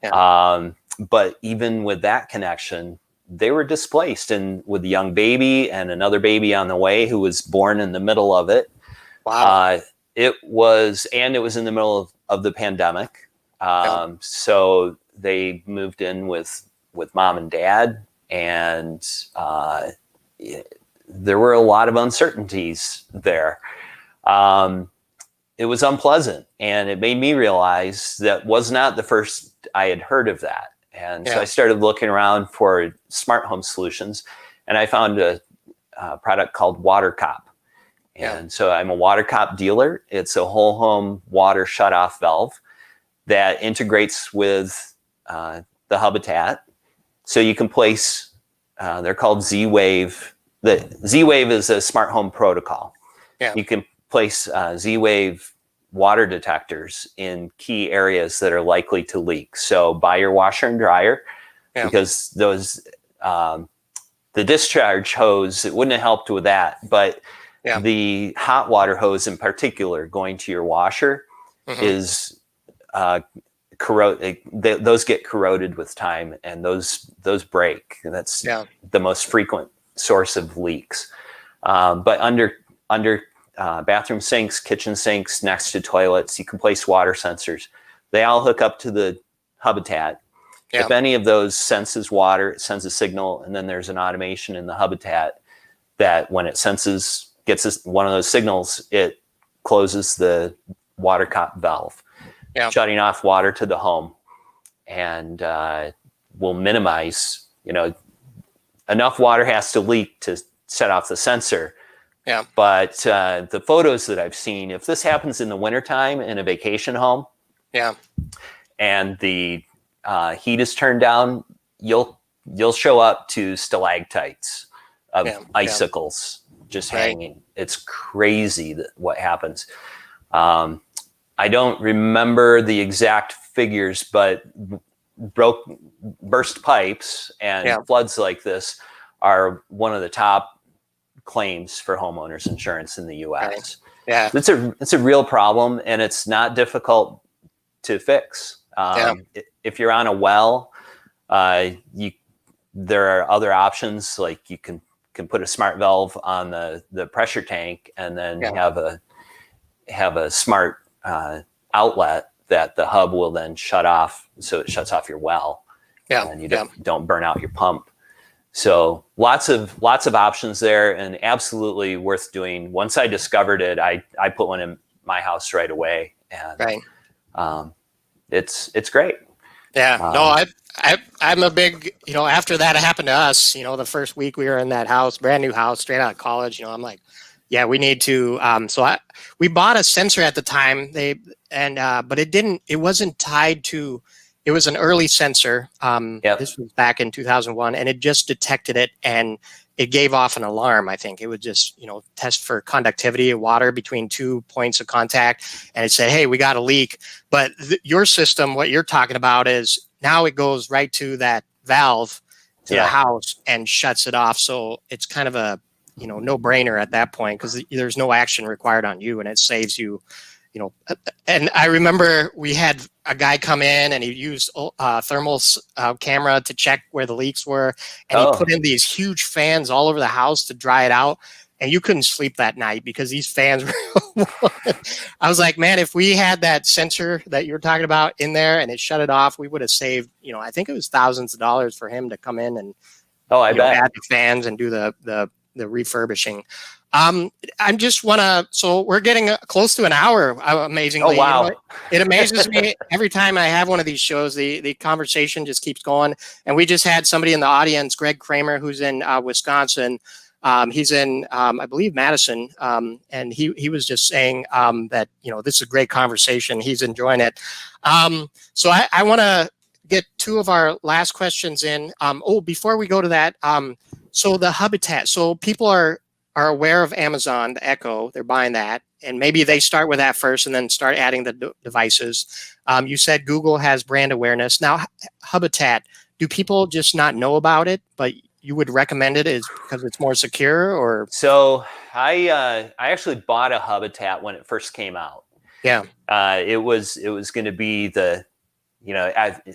But even with that connection, they were displaced, and with a young baby and another baby on the way who was born in the middle of it. Wow. It was in the middle of the pandemic. So they moved in with mom and dad, and there were a lot of uncertainties there. It was unpleasant, and it made me realize that was not the first I had heard of that. And so I started looking around for smart home solutions, and I found a product called WaterCop. And so I'm a WaterCop dealer. It's a whole home water shutoff valve that integrates with the Hubitat. So you can place, they're called Z-Wave. The Z-Wave is a smart home protocol. Yeah. You can place Z-Wave water detectors in key areas that are likely to leak. So by your washer and dryer, because those, the discharge hose, it wouldn't have helped with that, but the hot water hose in particular going to your washer is those get corroded with time, and those break. And that's the most frequent source of leaks. But under bathroom sinks, kitchen sinks, next to toilets, you can place water sensors. They all hook up to the Hubitat. If any of those senses water, it sends a signal, and then there's an automation in the Hubitat that when it gets one of those signals, it closes the water cop valve, shutting off water to the home, and will minimize, enough water has to leak to set off the sensor. But the photos that I've seen, if this happens in the wintertime in a vacation home, and the heat is turned down, you'll show up to stalactites of icicles just hanging. It's crazy what happens. I don't remember the exact figures, but burst pipes and floods like this are one of the top claims for homeowners insurance in the U.S. It's a real problem, and it's not difficult to fix. If you're on a well, there are other options, like you can put a smart valve on the pressure tank, and then have a smart outlet that the hub will then shut off, so it shuts off your well, and you don't burn out your pump. So lots of options there, and absolutely worth doing. Once I discovered it, I put one in my house right away, and it's great. I'm a big, after that happened to us, the first week we were in that house, brand new house, straight out of college, I'm like, we need to, we bought a sensor at the time, but it wasn't tied to, it was an early sensor. This was back in 2001, and it just detected it, and it gave off an alarm. I think it would just, test for conductivity of water between 2 points of contact, and it said, hey, we got a leak. But your system, what you're talking about, is now it goes right to that valve to the house and shuts it off. So it's kind of a, no-brainer at that point, because there's no action required on you, and it saves you. And I remember we had a guy come in, and he used thermal camera to check where the leaks were, and he put in these huge fans all over the house to dry it out, and you couldn't sleep that night because these fans were I was like, man, if we had that sensor that you were talking about in there and it shut it off, we would have saved, I think it was thousands of dollars for him to come in and I bet. add the fans and do the refurbishing. So we're getting close to an hour, amazingly. Oh, wow. It amazes me every time I have one of these shows, the conversation just keeps going. And we just had somebody in the audience, Greg Kramer, who's in Wisconsin. He's in, I believe, Madison. And he was just saying that, this is a great conversation. He's enjoying it. So I want to get two of our last questions in. Before we go to that, so the Hubitat, so people are aware of Amazon, the Echo, they're buying that, and maybe they start with that first and then start adding the devices. You said Google has brand awareness. Now, Hubitat, do people just not know about it, but you would recommend it because it's more secure, or? So I actually bought a Hubitat when it first came out. It was going to be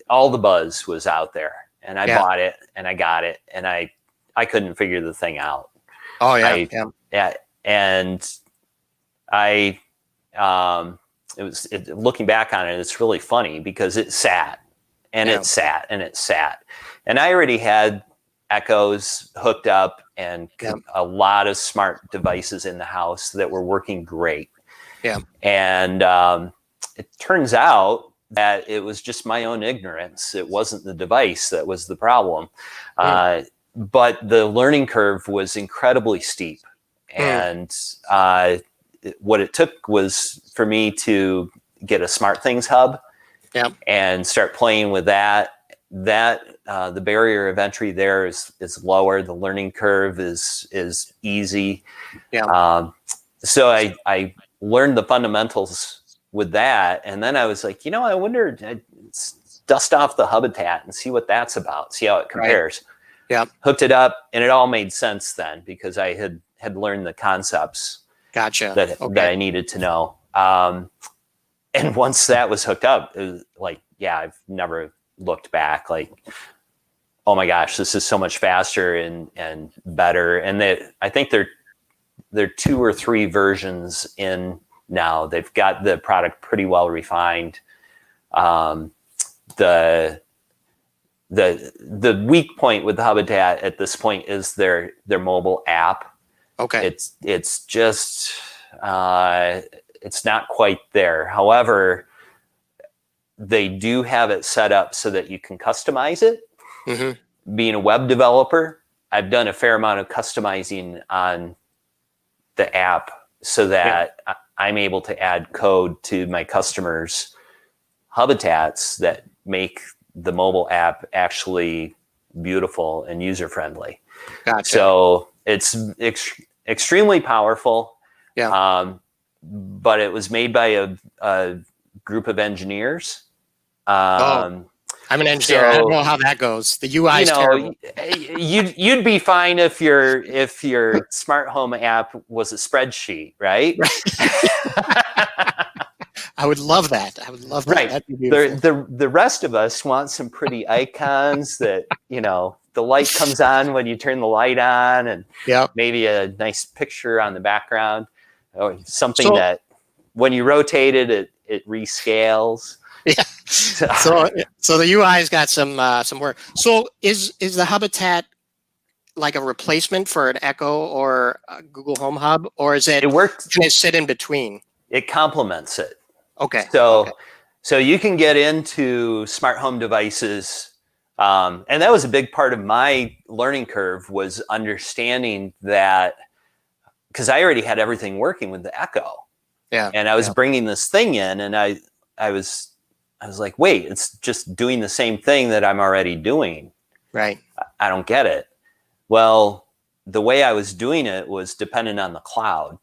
all the buzz was out there, and I bought it, and I got it, and I couldn't figure the thing out. And looking back on it, it's really funny because it sat and it sat and it sat, and I already had Echoes hooked up and a lot of smart devices in the house that were working great. And it turns out that it was just my own ignorance. It wasn't the device that was the problem. But the learning curve was incredibly steep. And what it took was for me to get a SmartThings hub and start playing with that that the barrier of entry there is lower. The learning curve is easy. Yeah. So I learned the fundamentals with that, and then I was like, I wonder, I'd dust off the Hubitat and see what that's about, see how it compares. Right. Yeah. Hooked it up, and it all made sense then because I had learned the concepts. Gotcha. That I needed to know. And once that was hooked up, it was like, I've never looked back. Like, oh my gosh, this is so much faster and better. And I think they're 2 or 3 versions in now. They've got the product pretty well refined. The weak point with the Hubitat at this point is their mobile app. Okay. It's just it's not quite there. However, they do have it set up so that you can customize it. Mm-hmm. Being a web developer, I've done a fair amount of customizing on the app so that I'm able to add code to my customers' Hubitats that make the mobile app actually beautiful and user-friendly. Gotcha. So it's extremely powerful. Yeah. But it was made by a group of engineers. I'm an engineer. I don't know how that goes. The UI is terrible. You'd be fine if your smart home app was a spreadsheet, right? I would love that. I would love that. Right. That'd be beautiful. The rest of us want some pretty icons that, the light comes on when you turn the light on, and maybe a nice picture on the background, or something that when you rotate it rescales. Yeah. So the UI's got some work. So is the Hubitat like a replacement for an Echo or a Google Home Hub, or is it? It works. Can it sit in between? It complements it. Okay. So you can get into smart home devices, and that was a big part of my learning curve, was understanding that, because I already had everything working with the Echo. Yeah. And I was bringing this thing in, and I was like, wait, it's just doing the same thing that I'm already doing. Right. I don't get it. Well, the way I was doing it was dependent on the cloud.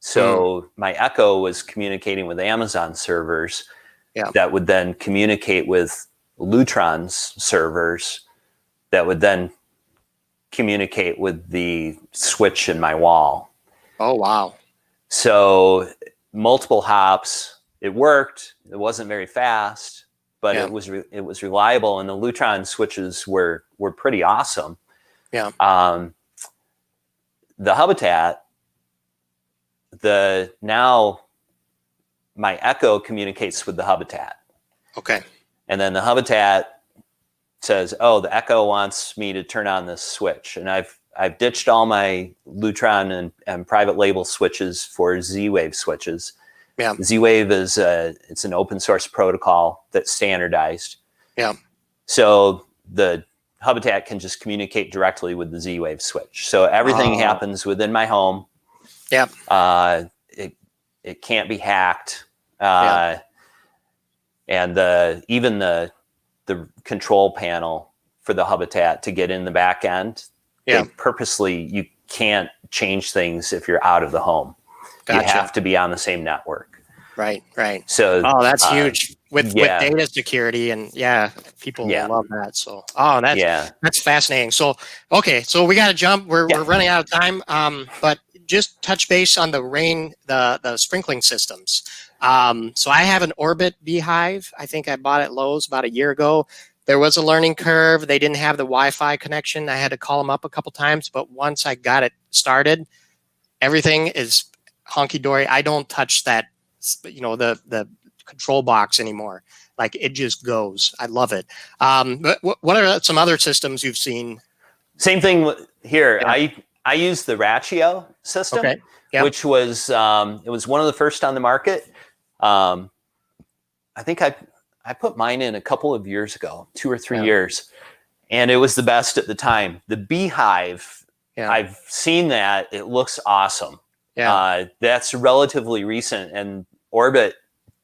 So my Echo was communicating with Amazon servers that would then communicate with Lutron's servers that would then communicate with the switch in my wall. Oh, wow. So multiple hops. It worked. It wasn't very fast, but it was reliable, and the Lutron switches were pretty awesome. Yeah. The Hubitat, now my Echo communicates with the Hubitat. Okay. And then the Hubitat says, oh, the Echo wants me to turn on this switch. And I've ditched all my Lutron and private label switches for Z-Wave switches. Yeah. Z-Wave is it's an open source protocol that's standardized. Yeah. So the Hubitat can just communicate directly with the Z-Wave switch. So everything happens within my home. Yeah. It can't be hacked. And even the control panel for the Hubitat to get in the back end, they purposely, you can't change things if you're out of the home. Gotcha. You have to be on the same network. Right. So that's huge with data security, and people love that. So that's fascinating. So so we got to jump. We're running out of time. But just touch base on the rain, the sprinkling systems. So I have an Orbit beehive. I think I bought it at Lowe's about a year ago. There was a learning curve. They didn't have the Wi-Fi connection. I had to call them up a couple times, but once I got it started, everything is honky-dory. I don't touch that, the control box anymore. Like, it just goes. I love it. But what are some other systems you've seen? Same thing here. Yeah. I use the Ratio system, which was it was one of the first on the market. I think I put mine in a couple of years ago, 2 or 3 years, and it was the best at the time. The Beehive, I've seen that. It looks awesome. Yeah. That's relatively recent, and Orbit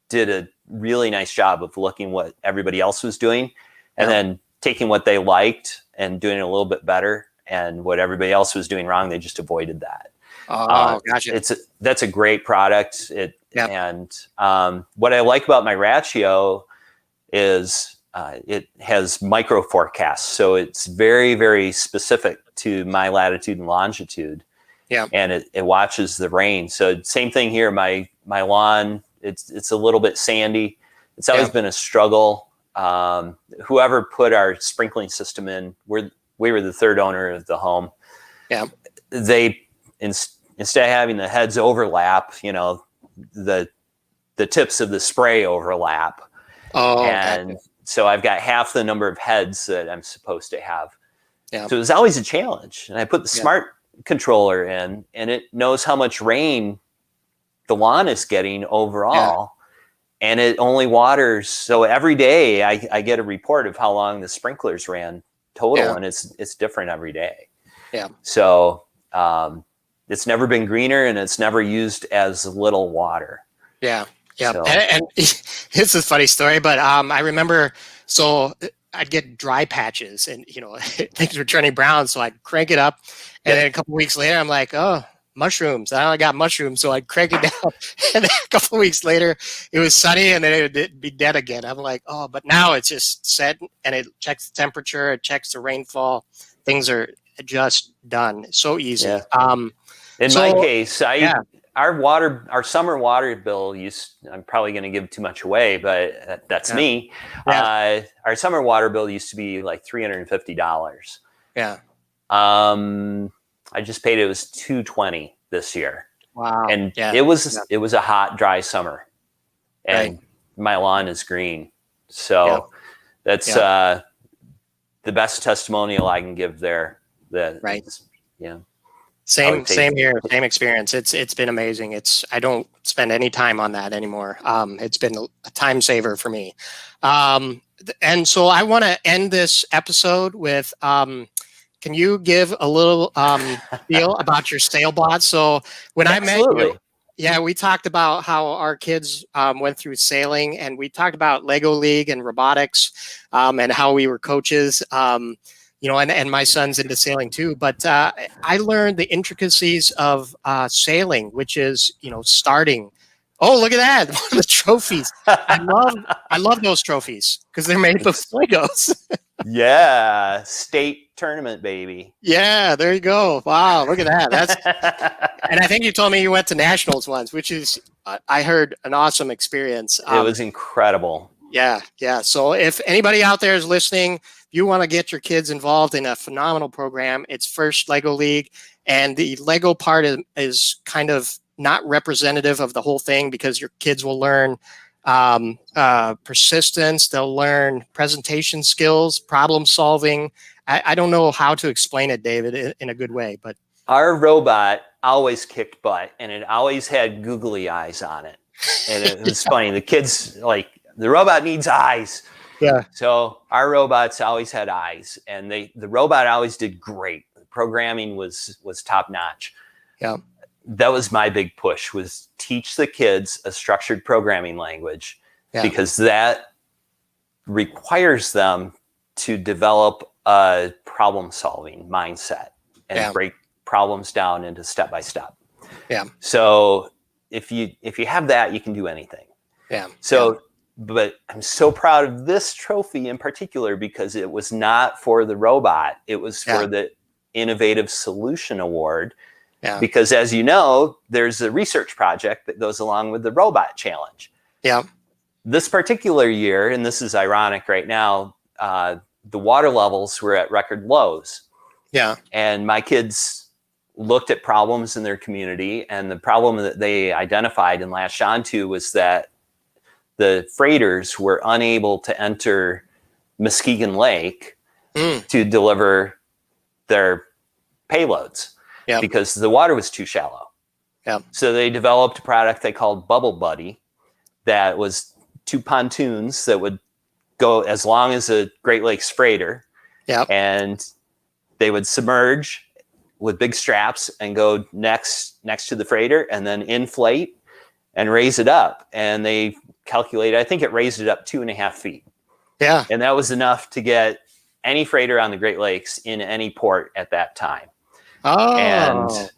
did a really nice job of looking what everybody else was doing and then taking what they liked and doing it a little bit better, and what everybody else was doing wrong, they just avoided that. Oh, gotcha. That's a great product. And what I like about my Ratio is it has micro forecasts, so it's very, very specific to my latitude and longitude. Yeah. And it watches the rain. So same thing here. My lawn, it's a little bit sandy. It's always been a struggle. Whoever put our sprinkling system in, we were the third owner of the home. Yeah. They instead of having the heads overlap, the tips of the spray overlap. Oh, and gotcha. So I've got half the number of heads that I'm supposed to have. Yeah. So it was always a challenge. And I put the smart controller in, and it knows how much rain the lawn is getting overall. And it only waters. So every day I get a report of how long the sprinklers ran total, and it's different every day. Yeah. So it's never been greener, and it's never used as little water. Yeah. Yeah. So. And it's a funny story, but I remember, so I'd get dry patches and, things were turning brown. So I'd crank it up. And then a couple of weeks later, I'm like, oh, mushrooms. I only got mushrooms. So I'd crank it down. And then a couple of weeks later, it was sunny and then it'd be dead again. I'm like, oh, but now it's just set and it checks the temperature. It checks the rainfall. Things are just done. So easy. Yeah. In my case, our summer water bill I'm probably going to give too much away, but that's me. Yeah. Our summer water bill used to be like $350. Yeah. I just paid, it was $220 this year. Wow. And it was a hot, dry summer, and my lawn is green. So that's the best testimonial I can give there. Same here, same experience. It's been amazing. I don't spend any time on that anymore. It's been a time saver for me. And so I want to end this episode with, can you give a little feel about your Sailbot? So when I met you, we talked about how our kids went through sailing, and we talked about Lego League and robotics, and how we were coaches. And my son's into sailing too. But I learned the intricacies of sailing, which is, starting. Oh, look at that. One of the trophies. I love those trophies because they're made with Legos. Yeah. State tournament, baby. Yeah, there you go. Wow, look at that. And I think you told me you went to nationals once, which is, I heard, an awesome experience. It was incredible. Yeah. So if anybody out there is listening, you want to get your kids involved in a phenomenal program, it's First Lego League. And the Lego part is kind of not representative of the whole thing, because your kids will learn persistence, they'll learn presentation skills, problem solving. I don't know how to explain it, David, in a good way, but our robot always kicked butt, and it always had googly eyes on it. And it was funny. The kids, the robot needs eyes. Yeah. So our robots always had eyes, and the robot always did great. The programming was top notch. Yeah. That was my big push, was teach the kids a structured programming language, because that requires them to develop a problem solving mindset and break problems down into step by step. Yeah. So if you have that, you can do anything. Yeah. So but I'm so proud of this trophy in particular, because it was not for the robot. It was for the Innovative Solution Award. Yeah. Because as you know, there's a research project that goes along with the robot challenge. Yeah. This particular year, and this is ironic right now, the water levels were at record lows. Yeah. And my kids looked at problems in their community, and the problem that they identified and latched onto was that the freighters were unable to enter Muskegon Lake to deliver their payloads because the water was too shallow. Yeah. So they developed a product they called Bubble Buddy, that was 2 pontoons that would go as long as a Great Lakes freighter. Yeah. And they would submerge with big straps and go next to the freighter, and then inflate and raise it up. And they calculated, I think it raised it up 2.5 feet. Yeah. And that was enough to get any freighter on the Great Lakes in any port at that time. Oh. And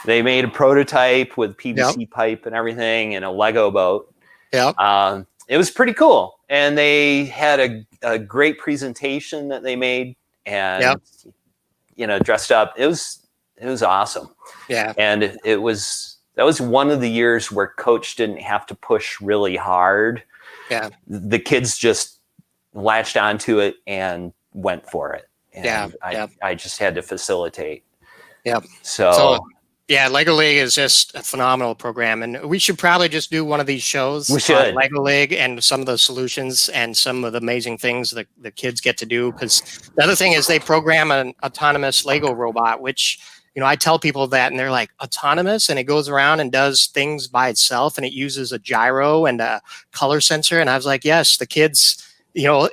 they made a prototype with PVC Yep. pipe and everything and a Lego boat. Yep. It was pretty cool. And they had a great presentation that they made and, Yep. you know, dressed up. It was awesome. Yeah. And that was one of the years where coach didn't have to push really hard. Yeah. The kids just latched onto it and went for it. And I just had to facilitate. Yep. So yeah, Lego League is just a phenomenal program, and we should probably just do one of these shows. We should. On Lego League and some of the solutions and some of the amazing things that the kids get to do. Because the other thing is they program an autonomous Lego robot, which, you know, I tell people that and they're like, autonomous, and it goes around and does things by itself, and it uses a gyro and a color sensor. And I was like, yes, the kids, you know,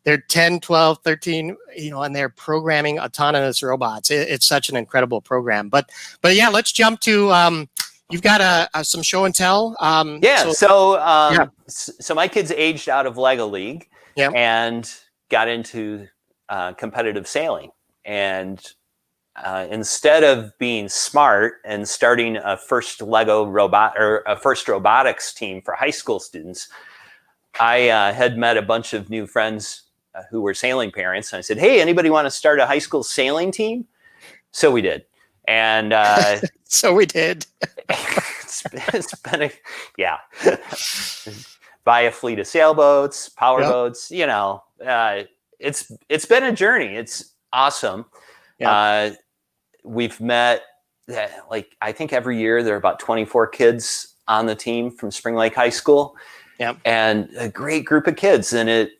they're 10, 12, 13, you know, and they're programming autonomous robots. It's such an incredible program. But yeah, let's jump to, you've got some show and tell. So my kids aged out of Lego League and got into competitive sailing. And instead of being smart and starting a first Lego robot or a first robotics team for high school students, I had met a bunch of new friends who were sailing parents. And I said, hey, anybody want to start a high school sailing team? So we did. And so we did. it's been buy a fleet of sailboats, power boats, you know, it's been a journey. It's awesome. Yeah. We've met, like, I think every year there are about 24 kids on the team from Spring Lake High School. Yeah. And a great group of kids. And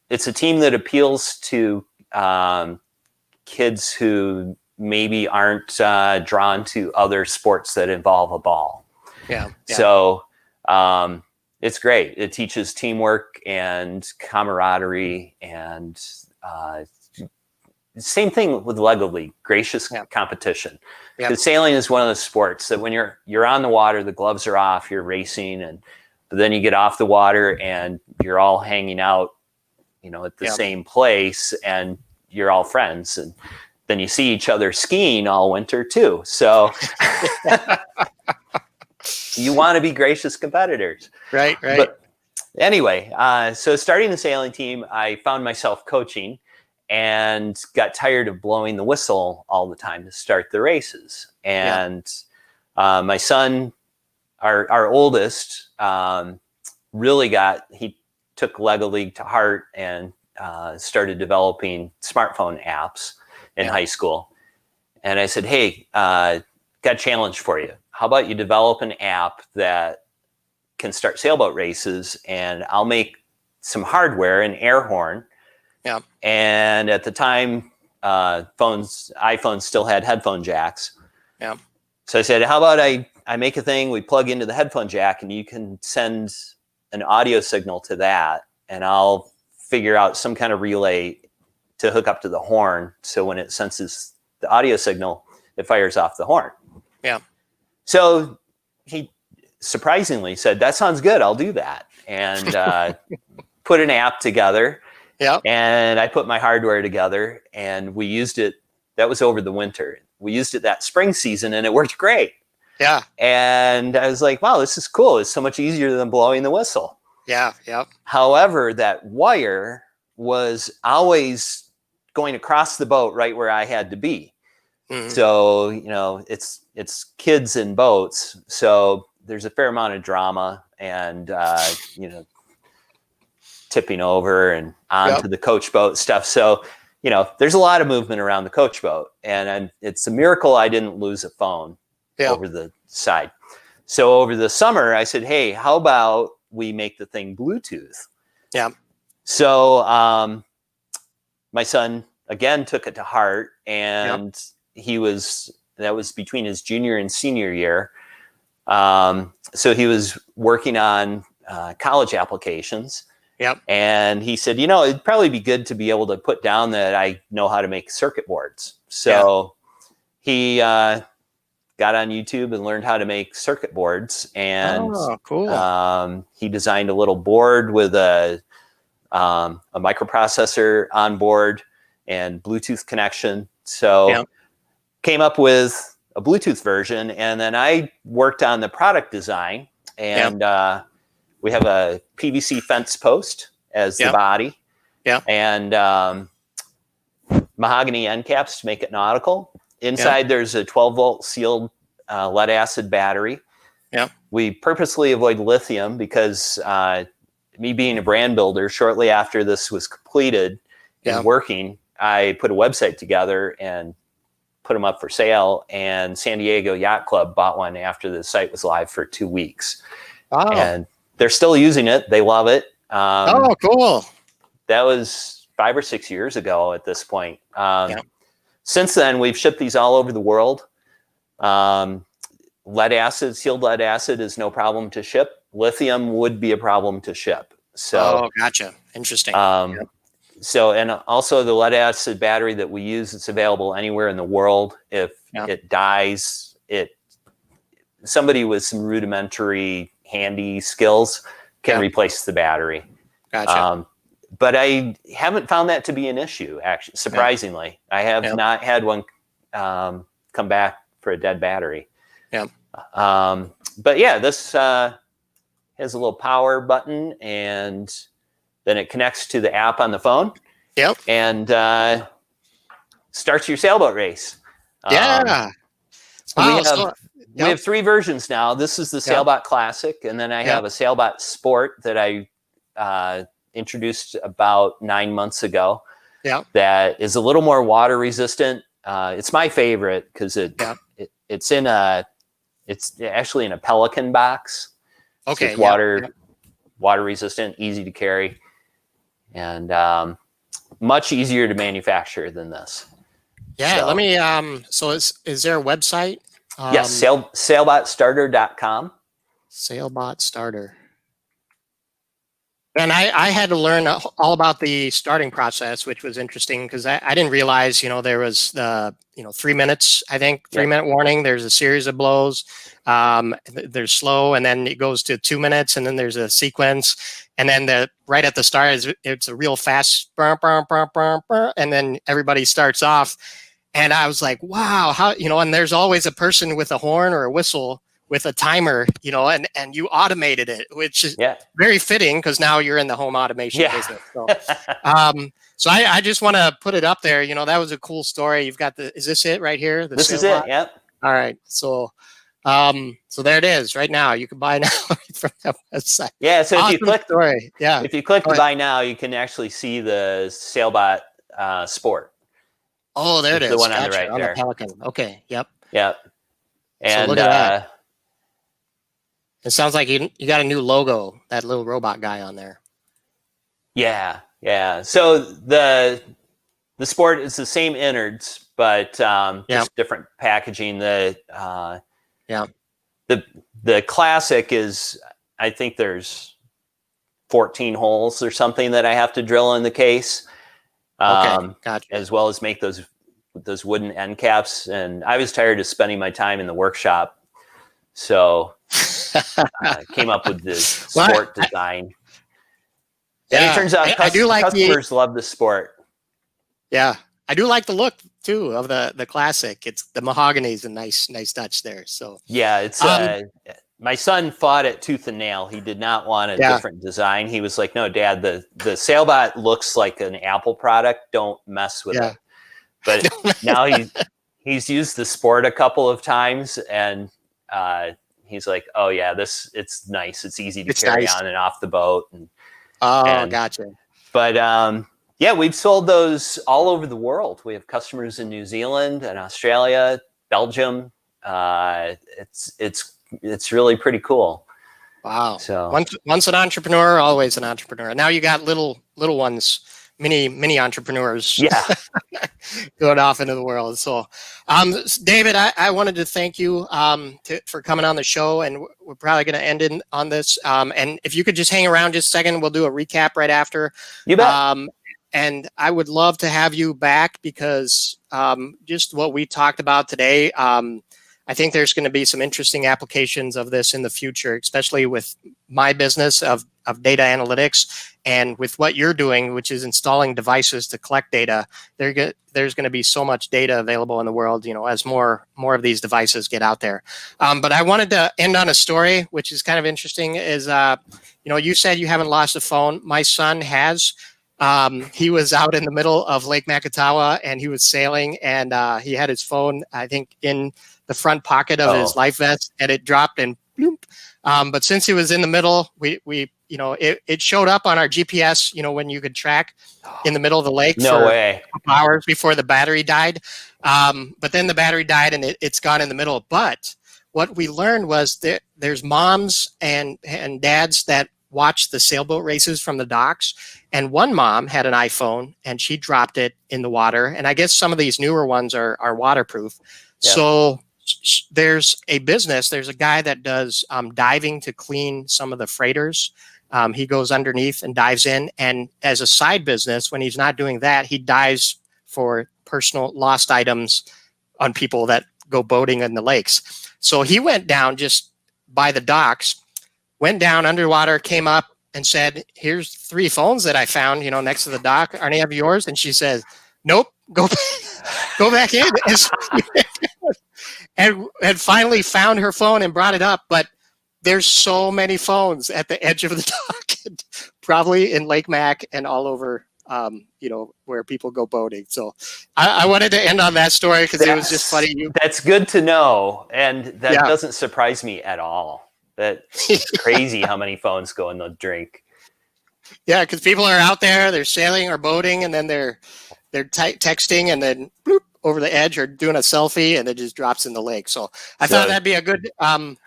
it's a team that appeals to kids who maybe aren't drawn to other sports that involve a ball. Yeah. So it's great. It teaches teamwork and camaraderie, and same thing with Lego League, gracious competition. Because sailing is one of the sports that when you're on the water, the gloves are off, you're racing, but then you get off the water and you're all hanging out, you know, at the same place, and you're all friends, and then you see each other skiing all winter too. So you want to be gracious competitors. Right. But anyway, so starting the sailing team, I found myself coaching and got tired of blowing the whistle all the time to start the races. And my son, our oldest, he took Lego League to heart and started developing smartphone apps in high school. And I said, hey, got a challenge for you. How about you develop an app that can start sailboat races, and I'll make some hardware, an air horn. Yeah. And at the time, iPhones still had headphone jacks. Yeah. So I said, how about I make a thing, we plug into the headphone jack, and you can send an audio signal to that, and I'll figure out some kind of relay to hook up to the horn. So when it senses the audio signal, it fires off the horn. Yeah. So he surprisingly said, that sounds good, I'll do that. And put an app together. Yeah. And I put my hardware together, and we used it. That was over the winter. We used it that spring season, and it worked great. Yeah. And I was like, wow, this is cool. It's so much easier than blowing the whistle. Yeah. Yep. However, that wire was always going across the boat right where I had to be. Mm-hmm. So, you know, it's kids in boats. So there's a fair amount of drama and, you know, tipping over and onto the coach boat stuff. So, you know, there's a lot of movement around the coach boat, and it's a miracle I didn't lose a phone over the side. So over the summer, I said, hey, how about we make the thing Bluetooth? Yeah. So my son, again, took it to heart, and that was between his junior and senior year. So he was working on college applications. Yep. And he said, you know, it'd probably be good to be able to put down that I know how to make circuit boards. So he got on YouTube and learned how to make circuit boards. And cool. He designed a little board with a a microprocessor on board, and Bluetooth connection. So came up with a Bluetooth version, and then I worked on the product design, and we have a PVC fence post as the body, and mahogany end caps to make it nautical. Inside there's a 12-volt sealed lead acid battery. We purposely avoid lithium because me being a brand builder, shortly after this was completed and working, I put a website together and put them up for sale, and San Diego Yacht Club bought one after the site was live for 2 weeks. And they're still using it. They love it. Oh, cool. That was 5 or 6 years ago at this point. Since then, we've shipped these all over the world. Lead acid, sealed lead acid is no problem to ship. Lithium would be a problem to ship. So, gotcha. Interesting. So, and also the lead acid battery that we use, it's available anywhere in the world. If it dies, somebody with some rudimentary handy skills can replace the battery. Gotcha. But I haven't found that to be an issue, actually, surprisingly. I have not had one come back for a dead battery. But yeah, this has a little power button, and then it connects to the app on the phone. And starts your sailboat race. We have 3 versions now. This is the Sailbot Classic, and then I have a Sailbot Sport that I introduced about 9 months ago. That is a little more water resistant. It's my favorite because it's actually in a Pelican box. So it's water resistant, easy to carry, and much easier to manufacture than this. Let me so is there a website? Yes, sailbotstarter.com. Sailbot Starter. And I had to learn all about the starting process, which was interesting because I didn't realize, there was the, 3 minutes, I think, 3-minute warning. There's a series of blows. There's slow, and then it goes to 2 minutes, and then there's a sequence. And then right at the start, it's a real fast, burr, burr, burr, burr, burr, and then everybody starts off. And I was like, wow, how, and there's always a person with a horn or a whistle with a timer, and you automated it, which is very fitting because now you're in the home automation business. So, so I just want to put it up there. That was a cool story. You've got is this it right here? This is it. Yep. All right. So, so there it is right now. You can buy now from that website. Yeah. So awesome if you click, story. if you click to buy now, you can actually see the Sailbot Sport. Oh, there it is. The one on the right there. The Pelican. Okay. Yep. Yep. And so look at that. It sounds like you got a new logo, that little robot guy on there. Yeah. So the Sport is the same innards, but just different packaging. The Classic is, I think there's 14 holes or something that I have to drill in the case. Gotcha. As well as make those wooden end caps. And I was tired of spending my time in the workshop, so came up with this Sport design. And it turns out customers love the Sport. Yeah, I do like the look too of the Classic. It's the mahogany is a nice touch there. So yeah, it's my son fought it tooth and nail. He did not want a different design. He was like, "No, Dad, the Sailbot looks like an Apple product. Don't mess with it." But now he's used the Sport a couple of times, and he's like, "Oh yeah, it's nice. It's easy to carry on and off the boat." Gotcha. But we've sold those all over the world. We have customers in New Zealand and Australia, Belgium. It's really pretty cool. Wow. So once an entrepreneur, always an entrepreneur. Now you got little ones, mini entrepreneurs. Yeah. Going off into the world. So, David, I wanted to thank you for coming on the show, and we're probably going to end on this. And if you could just hang around just a second, we'll do a recap right after. You bet. And I would love to have you back because just what we talked about today, I think there's going to be some interesting applications of this in the future, especially with my business of of data analytics. And with what you're doing, which is installing devices to collect data, there's going to be so much data available in the world, as more of these devices get out there. But I wanted to end on a story, which is kind of interesting, is, you said you haven't lost a phone. My son has. He was out in the middle of Lake Makatawa, and he was sailing, and he had his phone, I think, in the front pocket of his life vest, and it dropped and bloop. But since he was in the middle, it showed up on our GPS, when you could track in the middle of the lake for a couple hours before the battery died. But then the battery died, and it's gone in the middle. But what we learned was that there's moms and dads that watch the sailboat races from the docks. And one mom had an iPhone, and she dropped it in the water. And I guess some of these newer ones are waterproof. Yeah. So there's a guy that does diving to clean some of the freighters. He goes underneath and dives in. And as a side business, when he's not doing that, he dives for personal lost items on people that go boating in the lakes. So he went down just by the docks, went down underwater, came up and said, "Here's 3 phones that I found, next to the dock. Are any of yours?" And she says, "Nope, go back in." And finally found her phone and brought it up. But there's so many phones at the edge of the dock, probably in Lake Mac and all over, where people go boating. So I wanted to end on that story because it was just funny. That's good to know. And that doesn't surprise me at all. That's crazy how many phones go in the drink. Yeah, because people are out there, they're sailing or boating, and then they're texting, and then bloop, over the edge or doing a selfie, and it just drops in the lake. So I thought that'd be a good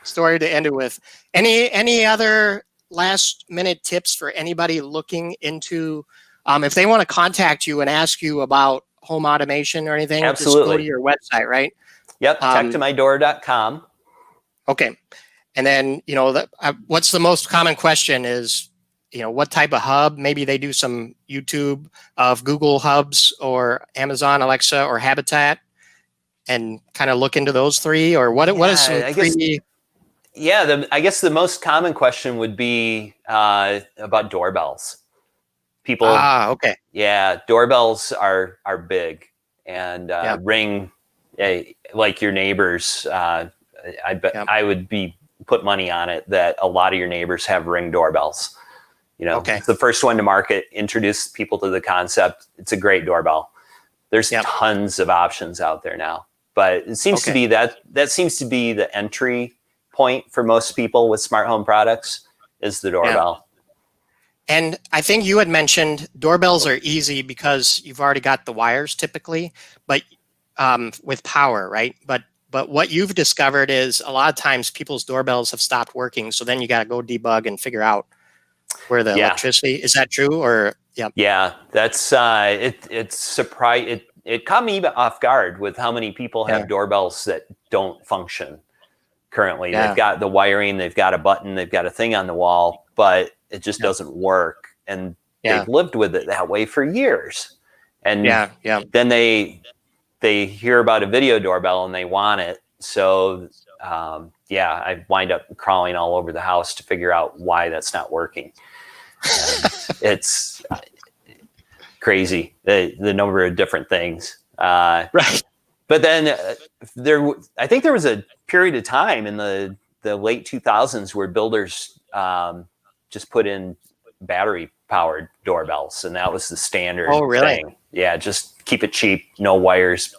story to end it with. Any other last minute tips for anybody looking into, if they want to contact you and ask you about home automation or anything? Absolutely. Just go to your website, right? Yep, techtomydoor.com. Okay. And then, what's the most common question is, what type of hub? Maybe they do some YouTube of Google hubs or Amazon Alexa or Hubitat, and kind of look into those 3, or what is some 3? I guess the most common question would be about doorbells. People. Okay. Yeah, doorbells are big and ring like your neighbors. I bet I would put money on it that a lot of your neighbors have Ring doorbells. It's the first one to market, introduce people to the concept. It's a great doorbell. There's tons of options out there now, but it seems to be that seems to be the entry point for most people with smart home products is the doorbell. Yeah. And I think you had mentioned doorbells are easy because you've already got the wires typically, but with power, right? But what you've discovered is a lot of times people's doorbells have stopped working. So then you got to go debug and figure out where the electricity, is that true? Or yeah, that's it's surprise. It caught me off guard with how many people have doorbells that don't function currently. They've got the wiring, they've got a button, they've got a thing on the wall, but it just doesn't work. And they've lived with it that way for years. And then they hear about a video doorbell and they want it. So I wind up crawling all over the house to figure out why that's not working. It's crazy, the number of different things. Right. But then I think there was a period of time in the late 2000s where builders just put in battery powered doorbells, and that was the standard thing. Yeah, just keep it cheap, no wires,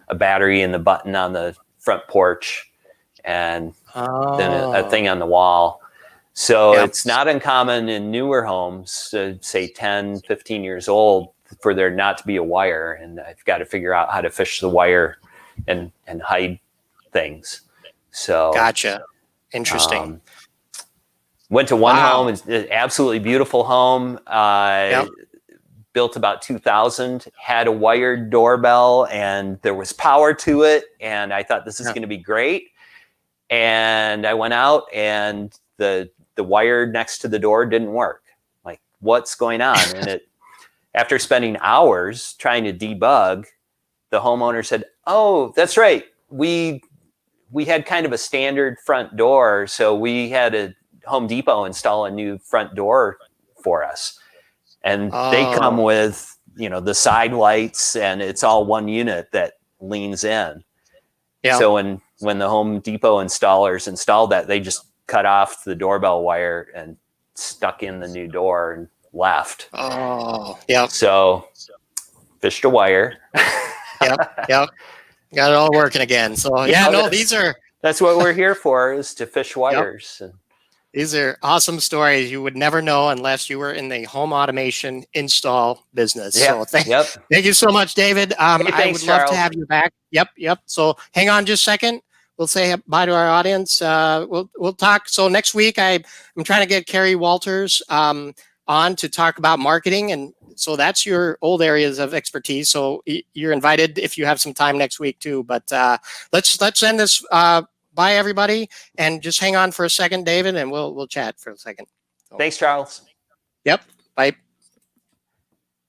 a battery and the button on the front porch, and then a thing on the wall. So it's not uncommon in newer homes, say 10, 15 years old, for there not to be a wire. And I've got to figure out how to fish the wire and hide things. So gotcha. Interesting. Went to one home, it's an absolutely beautiful home. Built about 2000, had a wired doorbell, and there was power to it. And I thought, this is going to be great. And I went out, and the wire next to the door didn't work. Like, what's going on? And after spending hours trying to debug, the homeowner said, "Oh, that's right. We had kind of a standard front door, so we had to Home Depot install a new front door for us. And they come Oh, with, the side lights, and it's all one unit that leans in. yeah. So when the Home Depot installers installed that, they just cut off the doorbell wire and stuck in the new door and left. Oh, yeah. So fished a wire. Yep. Got it all working again. So yeah, no, that's what we're here for, is to fish wires. Yep. These are awesome stories you would never know unless you were in the home automation install business. So thank you so much, David. Hey, thanks, I would love to have you back. Yep. So hang on just a second. We'll say bye to our audience. We'll talk. So next week, I'm trying to get Carrie Wolters on to talk about marketing, and so that's your old areas of expertise. So you're invited if you have some time next week too. But let's end this. Bye, everybody, and just hang on for a second, David, and we'll chat for a second. So. Thanks, Charles. Yep. Bye.